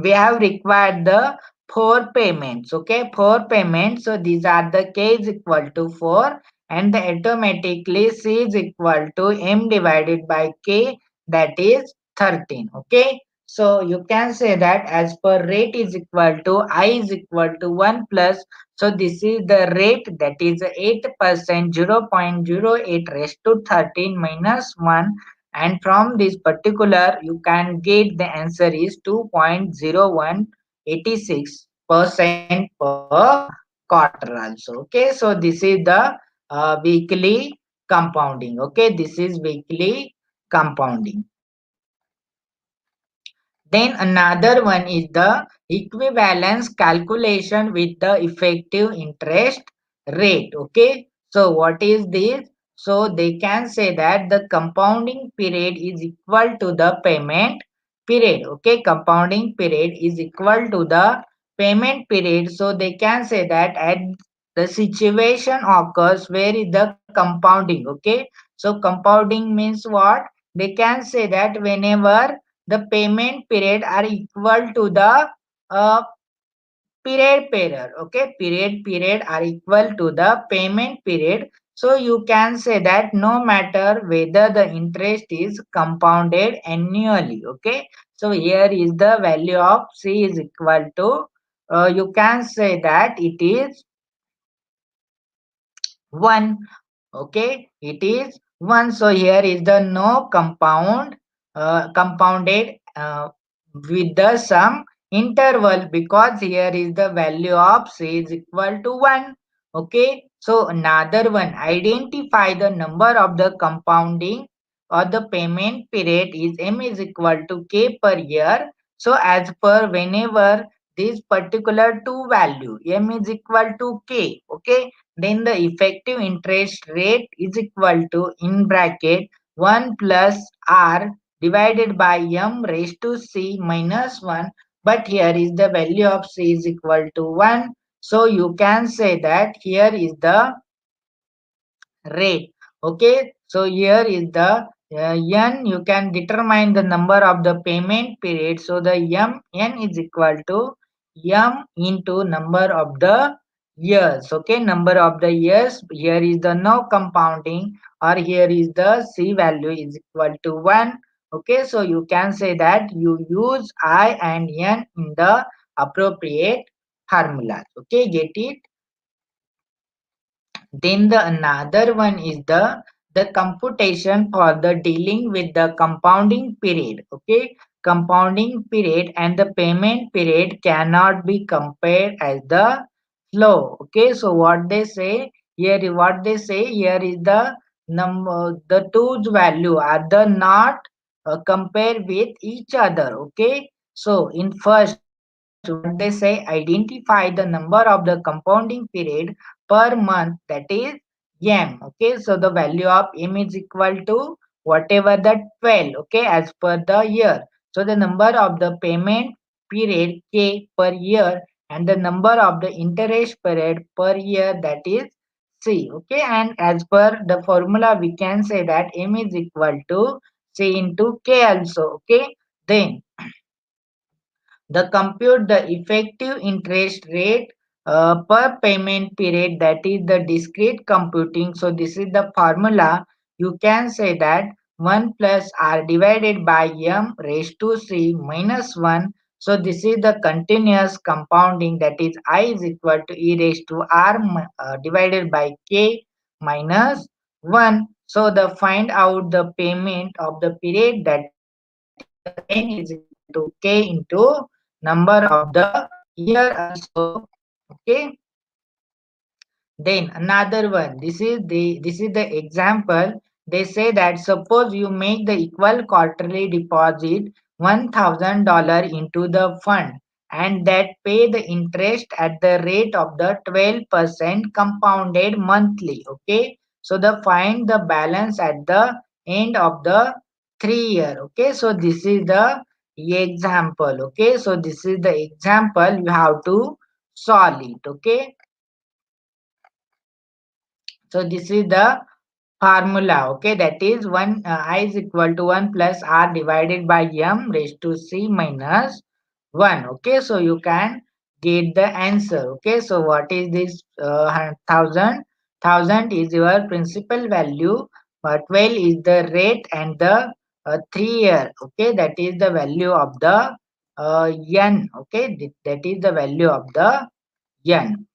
we have required the four payments. Okay, four payments. So these are the k is equal to 4, and the automatically c is equal to m divided by k, that is 13. Okay, so you can say that as per rate is equal to I is equal to 1 plus, so this is the rate, that is 8%, 0.08 raised to 13 minus 1, and from this particular you can get the answer is 2.0186% per quarter also. Okay, so this is the weekly compounding. Okay, this is weekly compounding. Then another one is the equivalence calculation with the effective interest rate. Okay, so what is this? So they can say that the compounding period is equal to the payment period. Okay, compounding period is equal to the payment period. So they can say that at the situation occurs where is the compounding. Okay, so compounding means what? They can say that whenever the payment period are equal to the uh, period. Okay, period are equal to the payment period. So you can say that no matter whether the interest is compounded annually. Okay, so here is the value of c is equal to, you can say that it is 1. Okay, it is 1. So here is the no compounded with the some interval, because here is the value of c is equal to 1. Okay, so another one, identify the number of the compounding or the payment period is m is equal to k per year. So as per whenever this particular two value m is equal to k. Okay, then the effective interest rate is equal to, in bracket, 1 plus r divided by m raised to c minus 1, but here is the value of c is equal to 1. So you can say that here is the rate. Okay, so here is the n, you can determine the number of the payment period. So the n is equal to m into number of the years. Okay, number of the years, here is the no compounding, or here is the c value is equal to 1. Okay, so you can say that you use I and n in the appropriate formulas. Okay, get it? Then the another one is the computation for the dealing with the compounding period. Okay, compounding period and the payment period cannot be compared as the flow. Okay, so what they say here, what they say here is the number, the two's value are the not compared with each other. Okay, so in first what they say, identify the number of the compounding period per month, that is m. Okay, so the value of m is equal to whatever the 12. Okay, as per the year. So the number of the payment period k per year, and the number of the interest period per year, that is c. Okay, and as per the formula we can say that m is equal to c into k also. Okay, then the compute the effective interest rate per payment period, that is the discrete computing. So this is the formula. You can say that 1 plus r divided by m raised to c minus 1. So this is the continuous compounding, that is I is equal to e raised to r divided by k minus 1. So the find out the payment of the period, that is the n is equal to k into number of the year also. Okay, then another one, this is the example. They say that suppose you make the equal quarterly deposit $1,000 into the fund, and that pay the interest at the rate of the 12% compounded monthly. Okay, so the find the balance at the end of the 3 year. Okay, so this is the example. Okay, so this is the example, you have to solve it. Okay, so this is the formula. Okay, that is 1 I is equal to 1 plus r divided by m raised to c minus 1. Okay, so you can get the answer. Okay, so what is this 1000 is your principal value, but 12 is the rate, and the 3 year. Okay, that is the value of the n. Okay, that is the value of the n.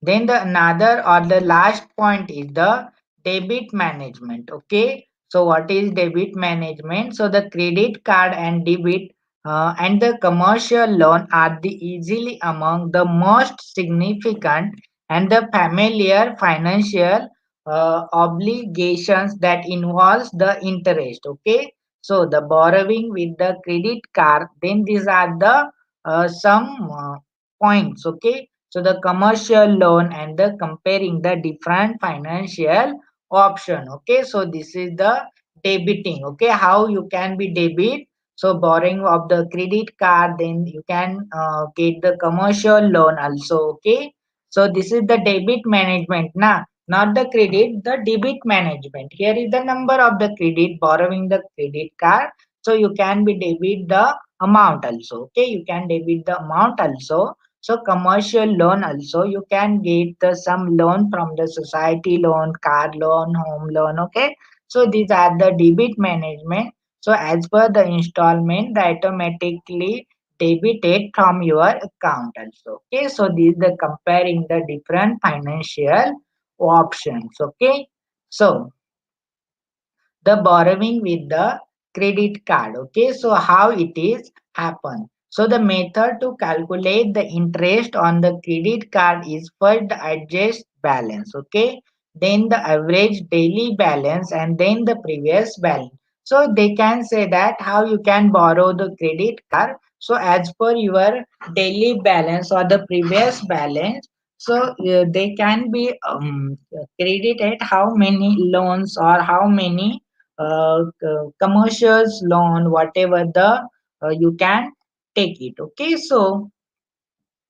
Then the another or the last point is the debit management. Okay. So what is debit management? So the credit card and debit and the commercial loan are the easily among the most significant and the familiar financial obligations that involves the interest. Okay. So the borrowing with the credit card, then these are the some points. Okay, so the commercial loan and the comparing the different financial option. Okay, so this is the debiting. Okay, how you can be debit. So borrowing of the credit card, then you can get the commercial loan also. Okay, so this is the debit management now, not the credit, the debit management. Here is the number of the credit borrowing the credit card. So you can be debit the amount also. Okay, you can debit the amount also. So commercial loan also you can get the some loan from the society loan, car loan, home loan. Okay, so these are the debit management. So as per the installment, they automatically debited from your account also. Okay, so this is the comparing the different financial options. Okay, so the borrowing with the credit card. Okay, so how it is happen? So the method to calculate the interest on the credit card is first the adjust balance. Okay, then the average daily balance, and then the previous balance. So they can say that how you can borrow the credit card. So as per your daily balance or the previous balance, so they can be credited how many loans or how many commercials loan, whatever the you can take it. Okay, so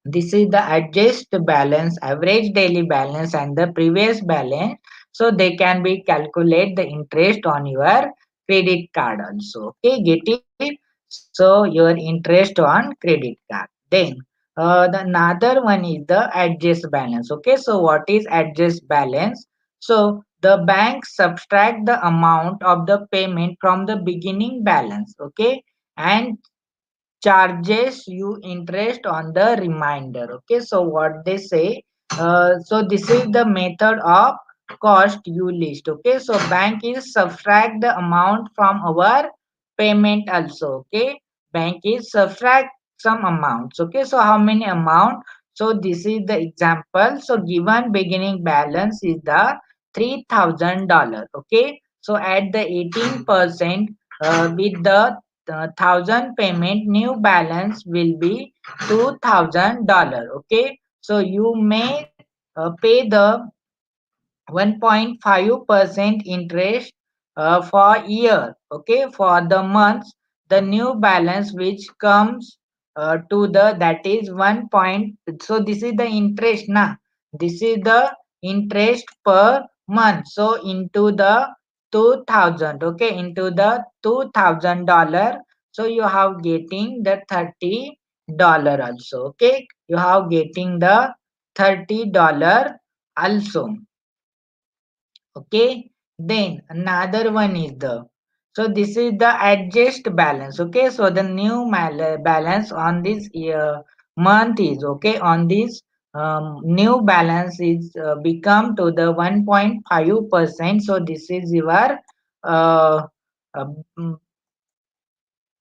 this is the adjust balance, average daily balance, and the previous balance. So they can be calculate the interest on your credit card also. Okay, get it? So your interest on credit card. Then the another one is the adjust balance. Okay, so what is adjust balance? So the bank subtract the amount of the payment from the beginning balance. Okay, and charges you interest on the remainder. Okay, so what they say, so this is the method of cost you list. Okay, so bank is subtract the amount from our payment also. Okay, bank is subtract some amounts. Okay, so how many amount? So this is the example. So given beginning balance is the $3,000. Okay, so at the 18% with the 1000 payment, new balance will be $2,000. Okay, so you may pay the 1.5% interest for year. Okay, for the months, the new balance which comes to the, that is 1 point. So this is the interest now, this is the interest per month. So into the 2000. Okay, into the $2,000, so you have getting the $30 also. Okay, you have getting the $30 also. Okay, then another one is the, so this is the adjust balance. Okay, so the new balance on this month is, okay, on this new balance is become to the 1.5%. So this is your uh, uh,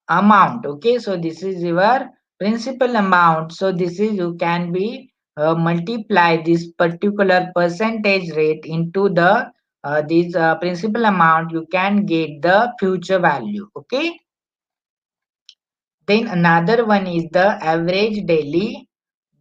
amount. Okay, so this is your principal amount. So this is, you can be multiply this particular percentage rate into the this principal amount, you can get the future value. Okay, then another one is the average daily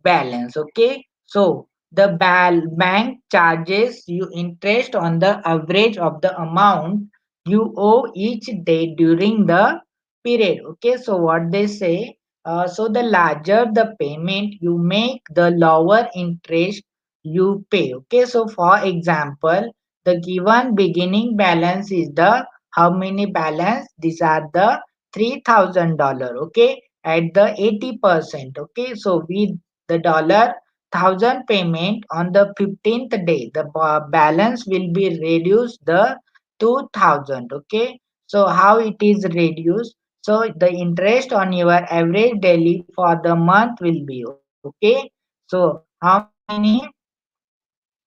balance. Okay, so the bank charges you interest on the average of the amount you owe each day during the period. Okay, so what they say, so the larger the payment you make, the lower interest you pay. Okay, so for example, the given beginning balance is the how many balance? These are the $3,000. Okay, at the 80%. Okay, so with the dollar thousand payment on the 15th day, the balance will be reduced the 2,000. Okay, so how it is reduced? So the interest on your average daily for the month will be okay. So how many?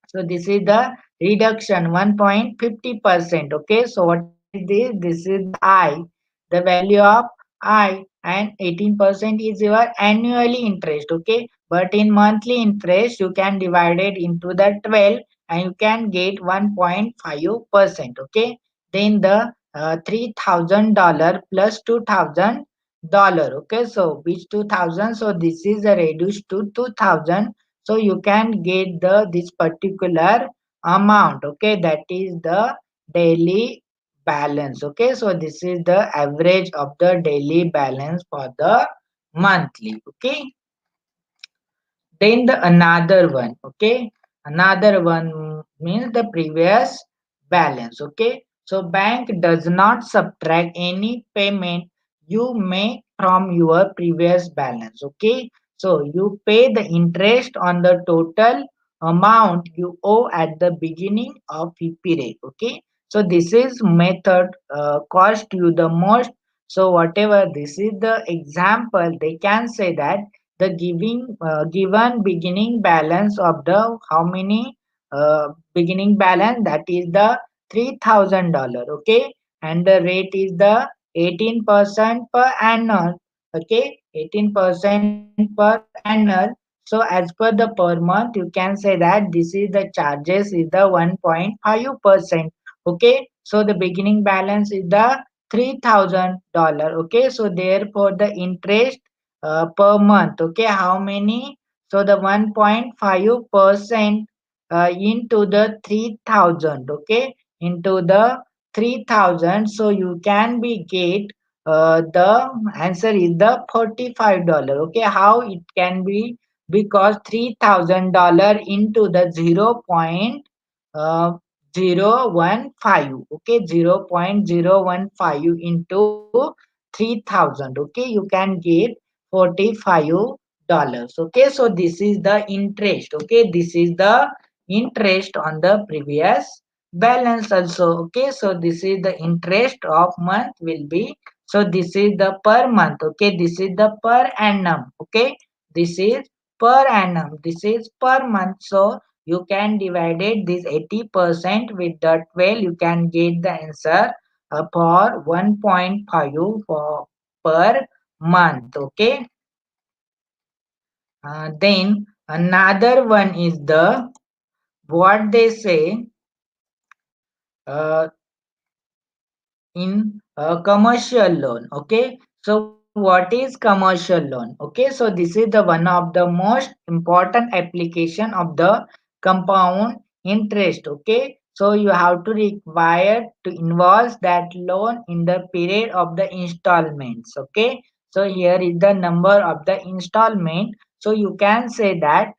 So this is the reduction 1.50%. Okay. So what is this? This is the I, the value of I, and 18% is your annually interest. Okay. But in monthly interest, you can divide it into the 12 and you can get 1.5%. Okay. Then the $3,000 plus $2,000. Okay. So which 2,000? So this is reduced to 2,000, so you can get the this particular amount. Okay, that is the daily balance. Okay, so this is the average of the daily balance for the monthly. Okay, then the another one. Okay, another one means the previous balance. Okay, so bank does not subtract any payment you make from your previous balance. Okay, so you pay the interest on the total amount you owe at the beginning of the period. Okay, so this is method cost you the most. So whatever this is the example, they can say that the given beginning balance of the how many beginning balance, that is the $3,000. Okay, and the rate is the 18% per annum. Okay, 18% per annum. So as per the per month, you can say that this is the charges is the 1.5%. Okay, so the beginning balance is the $3,000. Okay, so therefore the interest per month. Okay, how many? So the 1.5% into the 3,000. Okay, into the 3,000. So you can be get the answer is the $45. Okay, how it can be? Because $3,000 into the 0.015. Okay, 0.015 into 3,000. Okay, you can get $45. Okay, so this is the interest. Okay, this is the interest on the previous balance also. Okay, so this is the interest of month will be. So this is the per month. Okay, this is the per annum. Okay, this is per annum. This is per month. So you can divide it this 80% with the 12. You can get the answer for 1.5 for per month. Okay, then another one is the what they say uh, in a commercial loan. Okay, so what is commercial loan? Okay, so this is the one of the most important application of the compound interest. Okay, so you have to require to involve that loan in the period of the installments. Okay, so here is the number of the installment. So you can say that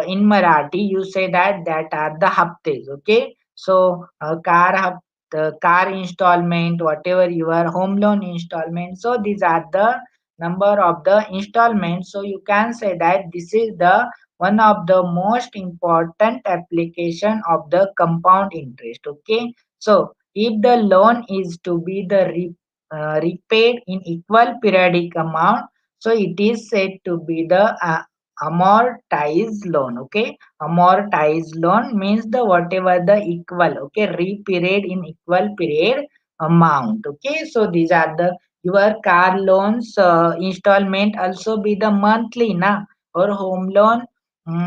in Marathi you say that that are the haftes. Okay, so car the car installment, whatever your home loan installment. So these are the number of the installments. So you can say that this is the one of the most important application of the compound interest. Okay, so if the loan is to be the repaid in equal periodic amount, so it is said to be the amortized loan. Okay, amortized loan means the whatever the equal. Okay, repaid in equal period amount. Okay, so these are the your car loans installment also be the monthly na, or home loan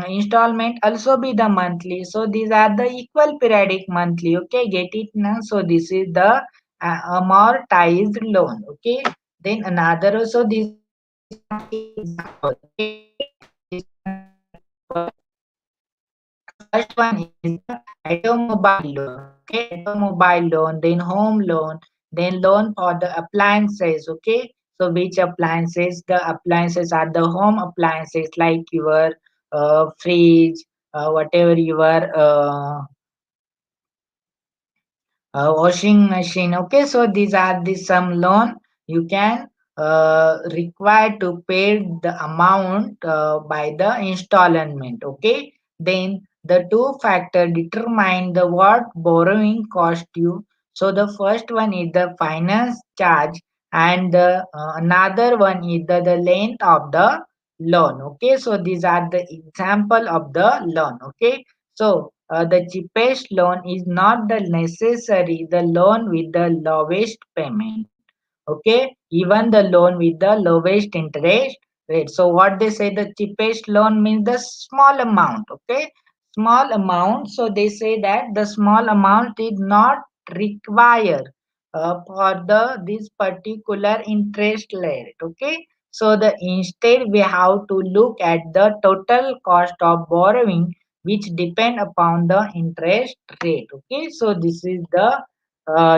installment also be the monthly. So these are the equal periodic monthly. Okay, get it now. So this is the amortized loan. Okay, then another also these are the example. Okay, these are the example. First one is the automobile loan. Okay, automobile loan, then home loan, then loan for the appliances. Okay, so which appliances? The appliances are the home appliances like your fridge, whatever your washing machine. Okay, so these are the some loan you can require to pay the amount by the installment. Okay, then the two factor determine the what borrowing cost you. So the first one is the finance charge, and the another one is the length of the loan. Okay, so these are the example of the loan. Okay, so the cheapest loan is not the necessary the loan with the lowest payment. Okay, even the loan with the lowest interest rate. So what they say, the cheapest loan means the small amount. Okay, small amount. So they say that the small amount is not required for the this particular interest rate. Okay, so the instead we have to look at the total cost of borrowing, which depend upon the interest rate. Okay, so this is the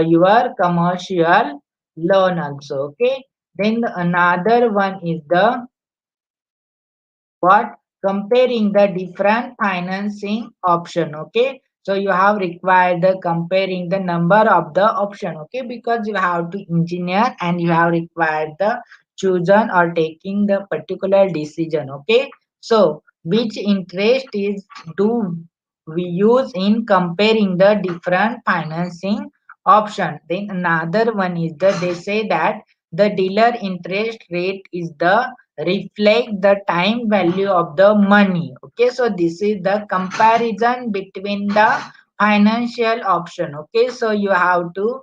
your commercial loan also. Okay, then another one is the what, comparing the different financing option. Okay, so you have required the comparing the number of the option. Okay, because you have to engineer and you have required the chosen or taking the particular decision. Okay, so which interest is do we use in comparing the different financing option. Then another one is the they say that the dealer interest rate is the reflect the time value of the money. Okay, so this is the comparison between the financial option. Okay, so you have to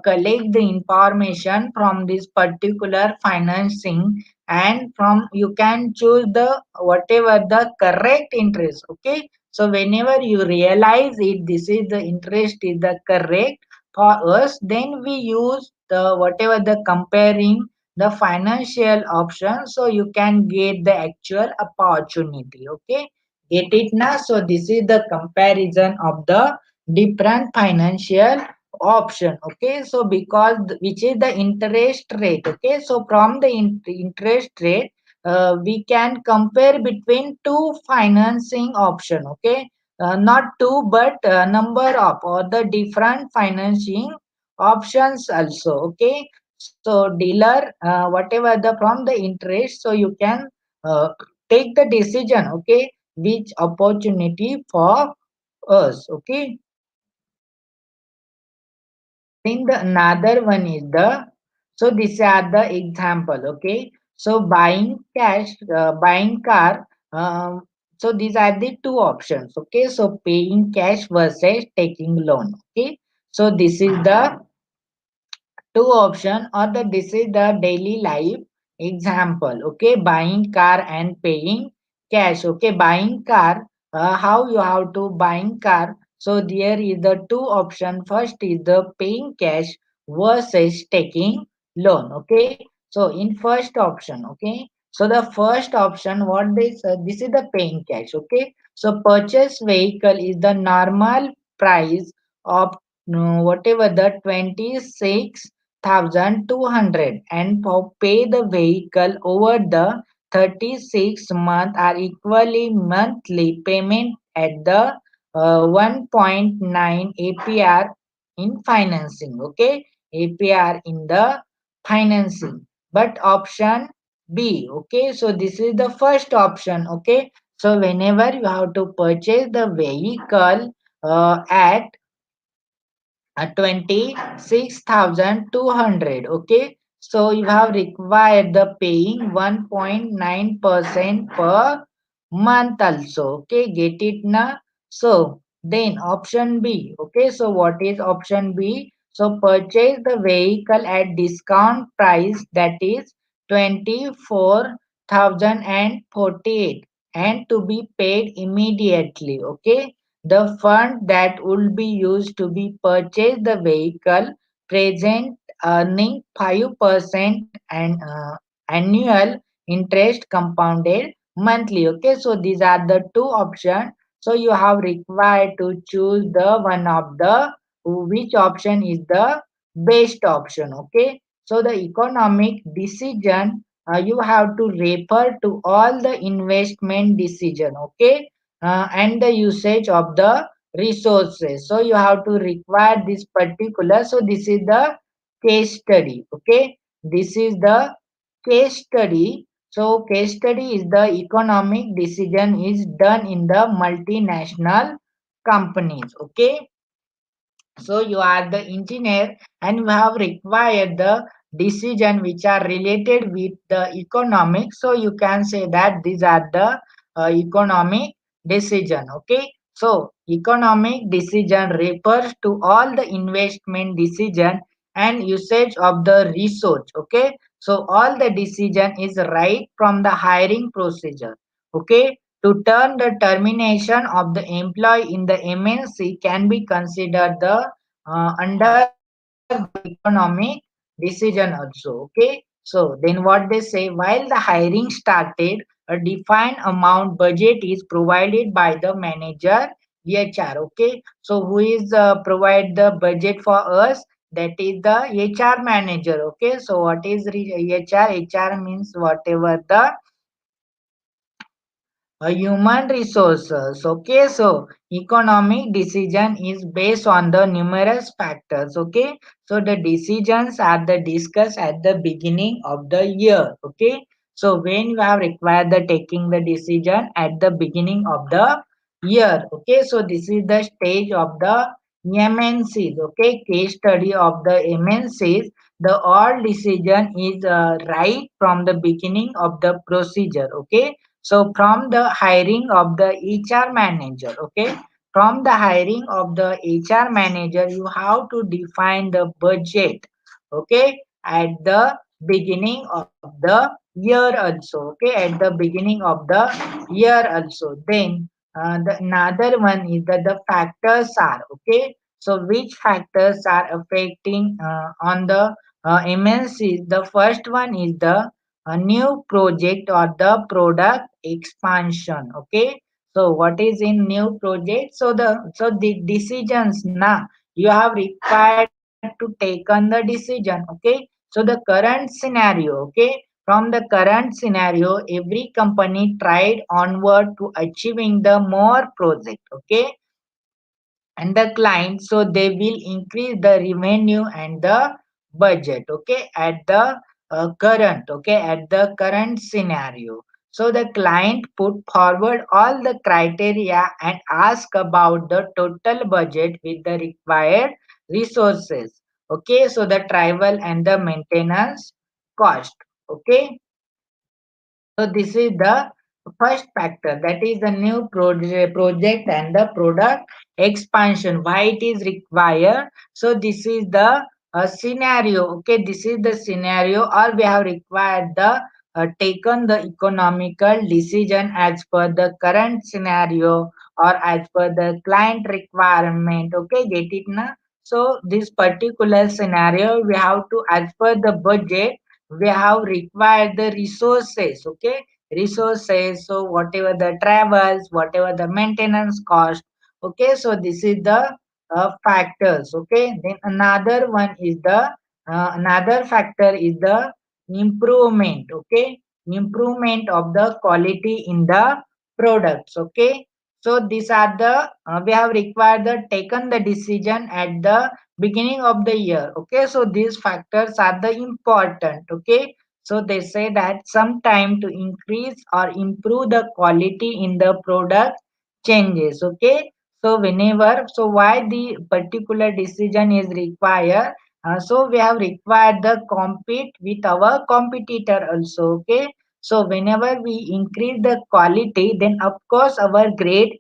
collect the information from this particular financing, and from you can choose the whatever the correct interest. Okay, so whenever you realize it this is the interest is the correct for us, then we use the whatever the comparing the financial option, so you can get the actual opportunity. Okay, get it now. So this is the comparison of the different financial option. Okay, so because which is the interest rate. Okay, so from the interest rate we can compare between two financing option. Okay, not two but number of or the different financing options also. Okay, so dealer whatever the from the interest, so you can uh, take the decision. Okay, which opportunity for us. Okay, then the another one is the, so these are the example. Okay, so buying cash, buying car. So these are the two options. Okay, so paying cash versus taking loan. Okay, so this is the two option or the this is the daily life example. Okay, buying car and paying cash. Okay, buying car, how you have to buying car. So there is the two option. First is the paying cash versus taking loan. Okay, so in first option. Okay, so the first option what they say, this is the paying cash. Okay, so purchase vehicle is the normal price of whatever the 26,200, and for pay the vehicle over the 36 month are equally monthly payment at the 1.9 APR in financing. Okay, APR in the financing. But option B. Okay, so this is the first option. Okay, so whenever you have to purchase the vehicle at 26,200. Okay, so you have required the paying 1.9% per month also. Okay, get it now. So then option B. Okay, so what is option B? So purchase the vehicle at discount price, that is 24,048, and to be paid immediately. Okay, the fund that would be used to be purchase the vehicle present earning 5% and annual interest compounded monthly. Okay, so these are the two options. So you have required to choose the one of the which option is the best option. Okay, so the economic decision you have to refer to all the investment decision. Okay, and the usage of the resources. So you have to require this particular. So this is the case study. Okay, this is the case study. So case study is the economic decision is done in the multinational companies. Okay, so you are the engineer and you have required the decision which are related with the economic. So you can say that these are the economic decision. Okay. So economic decision refers to all the investment decision and usage of the resource. Okay. So all the decision is right from the hiring procedure. Okay, to turn the termination of the employee in the MNC can be considered the under the economic decision also. Okay, so then what they say, while the hiring started, a defined amount budget is provided by the manager HR. Okay, so who is provide the budget for us? That is the HR manager. Okay, so what is HR? HR means whatever the human resources. Okay, so economic decision is based on the numerous factors. Okay, so the decisions are the discussed at the beginning of the year. Okay, so when you have required the taking the decision at the beginning of the year. Okay, so this is the stage of the MNCs. Okay, case study of the MNCs. The all decision is right from the beginning of the procedure. Okay, so from the hiring of the HR manager. Okay, from the hiring of the HR manager, you have to define the budget. Okay, at the beginning of the year also. Okay, at the beginning of the year also. Then the another one is that the factors are. Okay, so which factors are affecting on the MNC? The first one is the a new project or the product expansion. Okay, so what is in new project? So the decisions now you have required to take on the decision. Okay, so the current scenario. Okay, from the current scenario, every company tried onward to achieving the more project. Okay, and the client, so they will increase the revenue and the budget. Okay, at the current. Okay, at the current scenario, so the client put forward all the criteria and ask about the total budget with the required resources. Okay, so the travel and the maintenance cost. Okay, so this is the first factor, that is the new project and the product expansion. Why it is required? So this is the scenario. Okay, this is the scenario, or we have required the taken the economical decision as per the current scenario or as per the client requirement. Okay, get it now? So this particular scenario we have to, as per the budget, we have required the resources. Okay, resources, so whatever the travels, whatever the maintenance cost. Okay, so this is the factors. Okay, then another one is the another factor is the improvement. Okay, improvement of the quality in the products. Okay, so these are the we have required the taken the decision at the beginning of the year. Okay, so these factors are the important. Okay, so they say that sometime to increase or improve the quality in the product changes. Okay, so whenever, so why the particular decision is required? So we have required the compete with our competitor also. Okay, so whenever we increase the quality, then of course our grade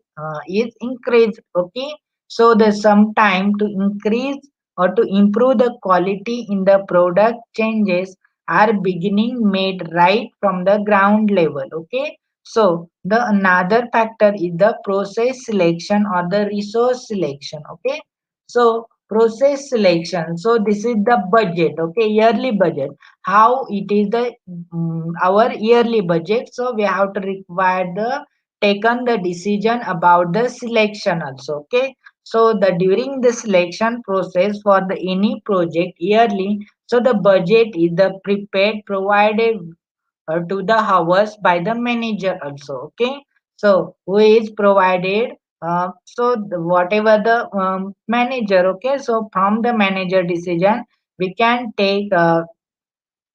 is increased. Okay, so the sometime to increase or to improve the quality in the product changes are beginning made right from the ground level. Okay, so the another factor is the process selection or the resource selection. Okay, so process selection, so this is the budget. Okay, yearly budget, how it is the our yearly budget. So we have to require the taken the decision about the selection also. Okay, so the during the selection process for the any project yearly, so the budget is the prepared provided to the hours by the manager also. Okay, So who is provided? Whatever the manager, okay. So from the manager decision, we can take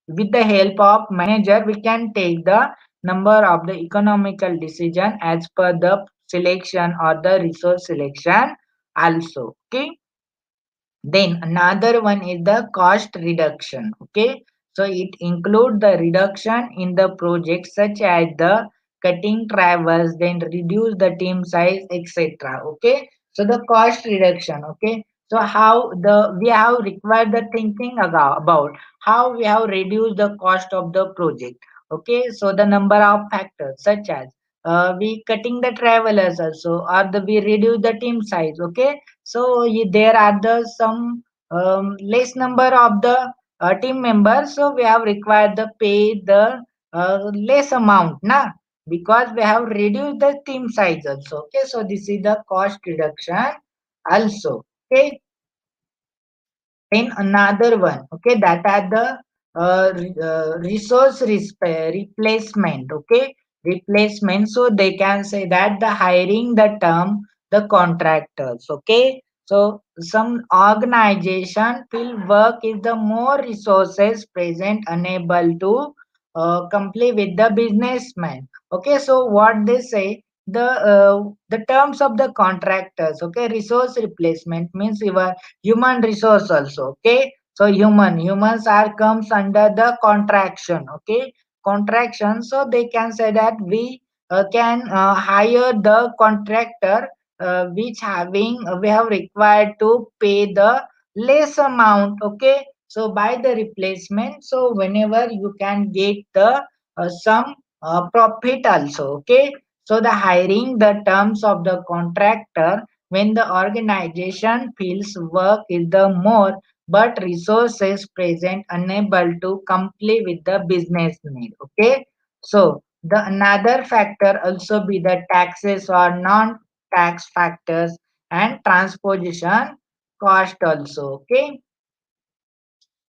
with the help of manager, we can take the number of the economical decision as per the selection or the resource selection also. Okay. Then another one is the cost reduction. Okay. So it include the reduction in the project such as the cutting travels, then reduce the team size, etc. Okay. So the cost reduction. Okay. So how the we have required the thinking about how we have reduced the cost of the project. Okay. So the number of factors such as we cutting the travelers also, or the we reduce the team size. Okay. So there are the some less number of the team members, so we have required the pay the less amount na, because we have reduced the team size also. Okay, so this is the cost reduction also. Okay, then another one, okay, that are the resource replacement. Okay, replacement. So they can say that the hiring the term the contractors. Okay, so some organization feel work is the more resources present unable to complete with the businessman. Okay, so what they say, the terms of the contractors. Okay, resource replacement means your human resource also. Okay, so humans are comes under the contraction. Okay, contraction. So they can say that we can hire the contractor which having we have required to pay the less amount. Okay, so by the replacement, so whenever you can get the some profit also. Okay, so the hiring the terms of the contractor when the organization feels work is the more but resources present unable to complete with the business need. Okay, so the another factor also be the taxes or non-tax factors and transposition cost also. Okay,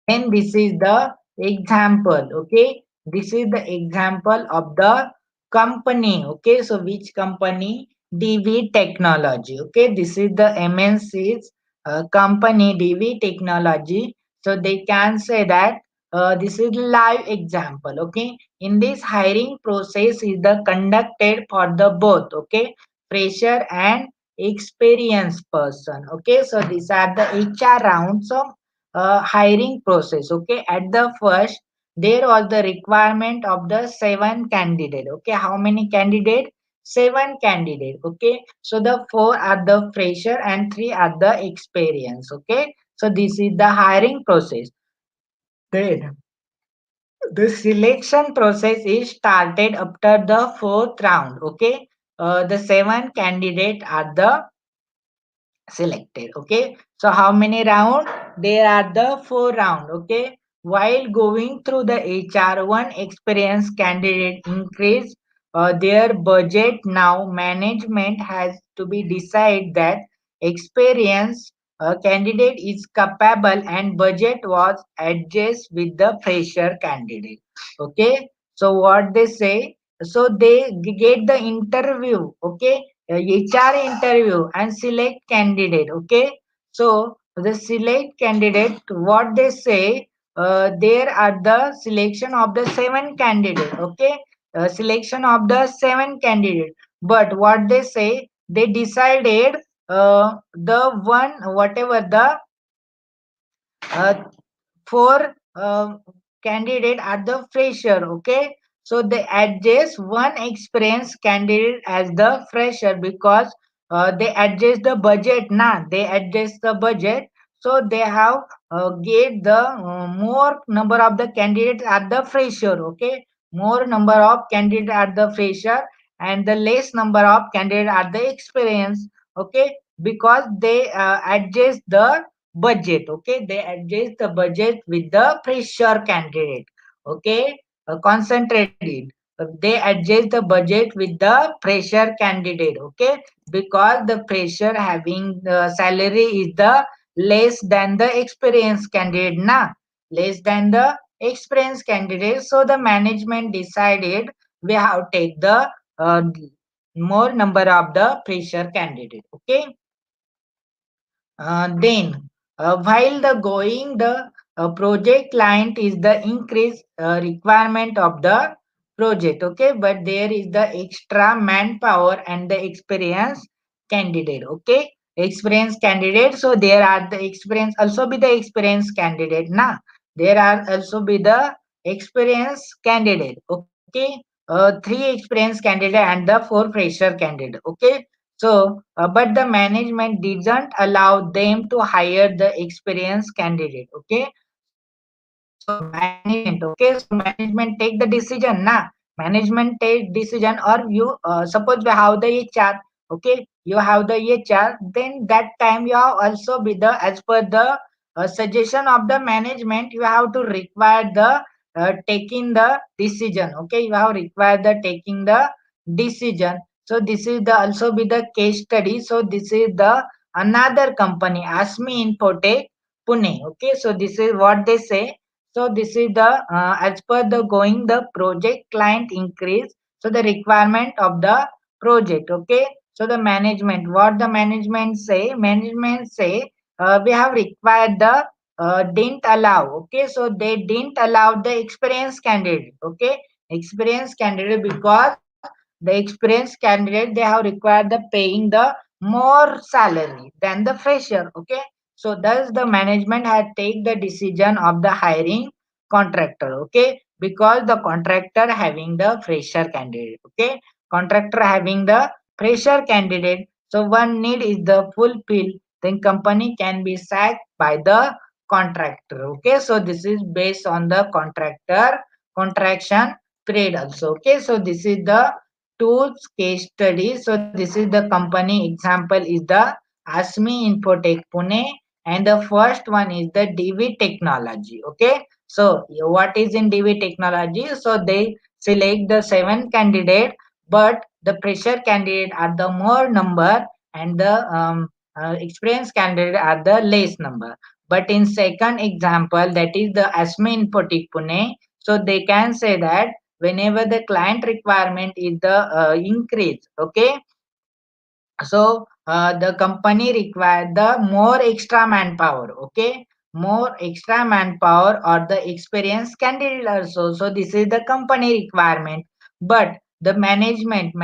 and this is the example. Okay, this is the example of the company. Okay, so which company? DV Technology. Okay, this is the MNC's company, DV Technology. So they can say that this is live example. Okay, in this hiring process is the conducted for the both. Okay, fresher and experienced person. Okay, so these are the HR rounds of hiring process. Okay, at the first there was the requirement of the seven candidate. Okay, how many candidate? Seven candidate. Okay, so the four are the fresher and three are the experience. Okay, so this is the hiring process. Then the selection process is started after the fourth round. Okay, the seven candidate are the selected. Okay, so how many round? There are the four round. Okay, while going through the HR, one experienced candidate increase their budget. Now management has to be decide that experienced candidate is capable and budget was adjust with the fresher candidate. Okay, so what they say, so they get the interview. Okay, HR interview and select candidate. Okay, so the select candidate, what they say, there are the selection of the seven candidate. Okay, selection of the seven candidate, but what they say, they decided the one whatever the uh, four candidate are the fresher. Okay, so they adjust one experienced candidate as the fresher because they adjust the budget. Nah, they adjust the budget, so they have get the more number of the candidates at the fresher. Okay, more number of candidates at the fresher and the less number of candidates at the experience. Okay, because they adjust the budget. Okay, they adjust the budget with the fresher candidate. Okay, concentrate it. They adjust the budget with the fresher candidate. Okay, because the fresher having the salary is the less than the experienced candidate. Na, less than the experienced candidate. So the management decided we have take the uh, more number of the fresher candidate. Okay. Then, while the going, the project client is the increased requirement of the project. Okay, but there is the extra manpower and the experienced candidate. Okay, experienced candidate. So there are the experience also be the experienced candidate. Now there are also be the experienced candidate. Okay, three experienced candidate and the four fresher candidate. Okay, so, but the management didn't allow them to hire the experienced candidate. Okay. So management. Okay. So management take the decision. Nah. Management take decision, or you suppose we have the HR. Okay. You have the HR. Then that time you have also be the as per the suggestion of the management. You have to require the taking the decision. Okay. You have required the taking the decision. So this is the also be the case study. So this is the another company, ASME Infotech, Pune. Okay, so this is what they say. So this is the as per the going the project client increase. So the requirement of the project. Okay, so the management, what the management say? Management say we have required the didn't allow. Okay, so they didn't allow the experienced candidate. Okay, experienced candidate, because the experienced candidate they have required the paying the more salary than the fresher. Okay, so thus the management had take the decision of the hiring contractor. Okay, because the contractor having the fresher candidate. Okay, contractor having the fresher candidate, so one need is the fulfill, then company can be sacked by the contractor. Okay, so this is based on the contractor contraction period also. Okay, so this is the tools case study. So this is the company example is the ASME Infotech Pune, and the first one is the DV Technology. Okay, so what is in DV Technology? So they select the seven candidate, but the pressure candidate are the more number, and the experienced candidate are the less number. But in second example, that is the ASME Infotech Pune, so they can say that whenever the client requirement is the increase. Okay, so the company require the more extra manpower. Okay, more extra manpower or the experienced candidate also. So this is the company requirement, but the management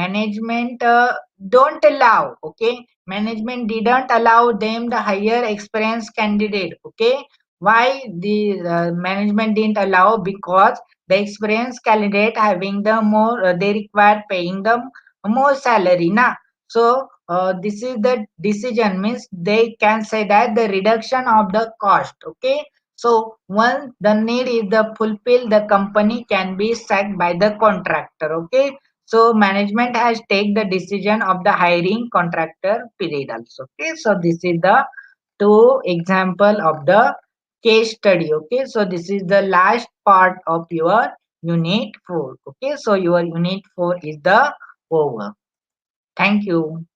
don't allow. Okay, management didn't allow them the higher experienced candidate. Okay, why the management didn't allow? Because the experienced candidate having the more they require paying them more salary na. So this is the decision, means they can say that the reduction of the cost. Okay, so once the need is the fulfill, the company can be sacked by the contractor. Okay, so management has take the decision of the hiring contractor period also. Okay, so this is the two example of the case study. Okay, so this is the last part of your unit 4. Okay, so your unit 4 is the over. Thank you.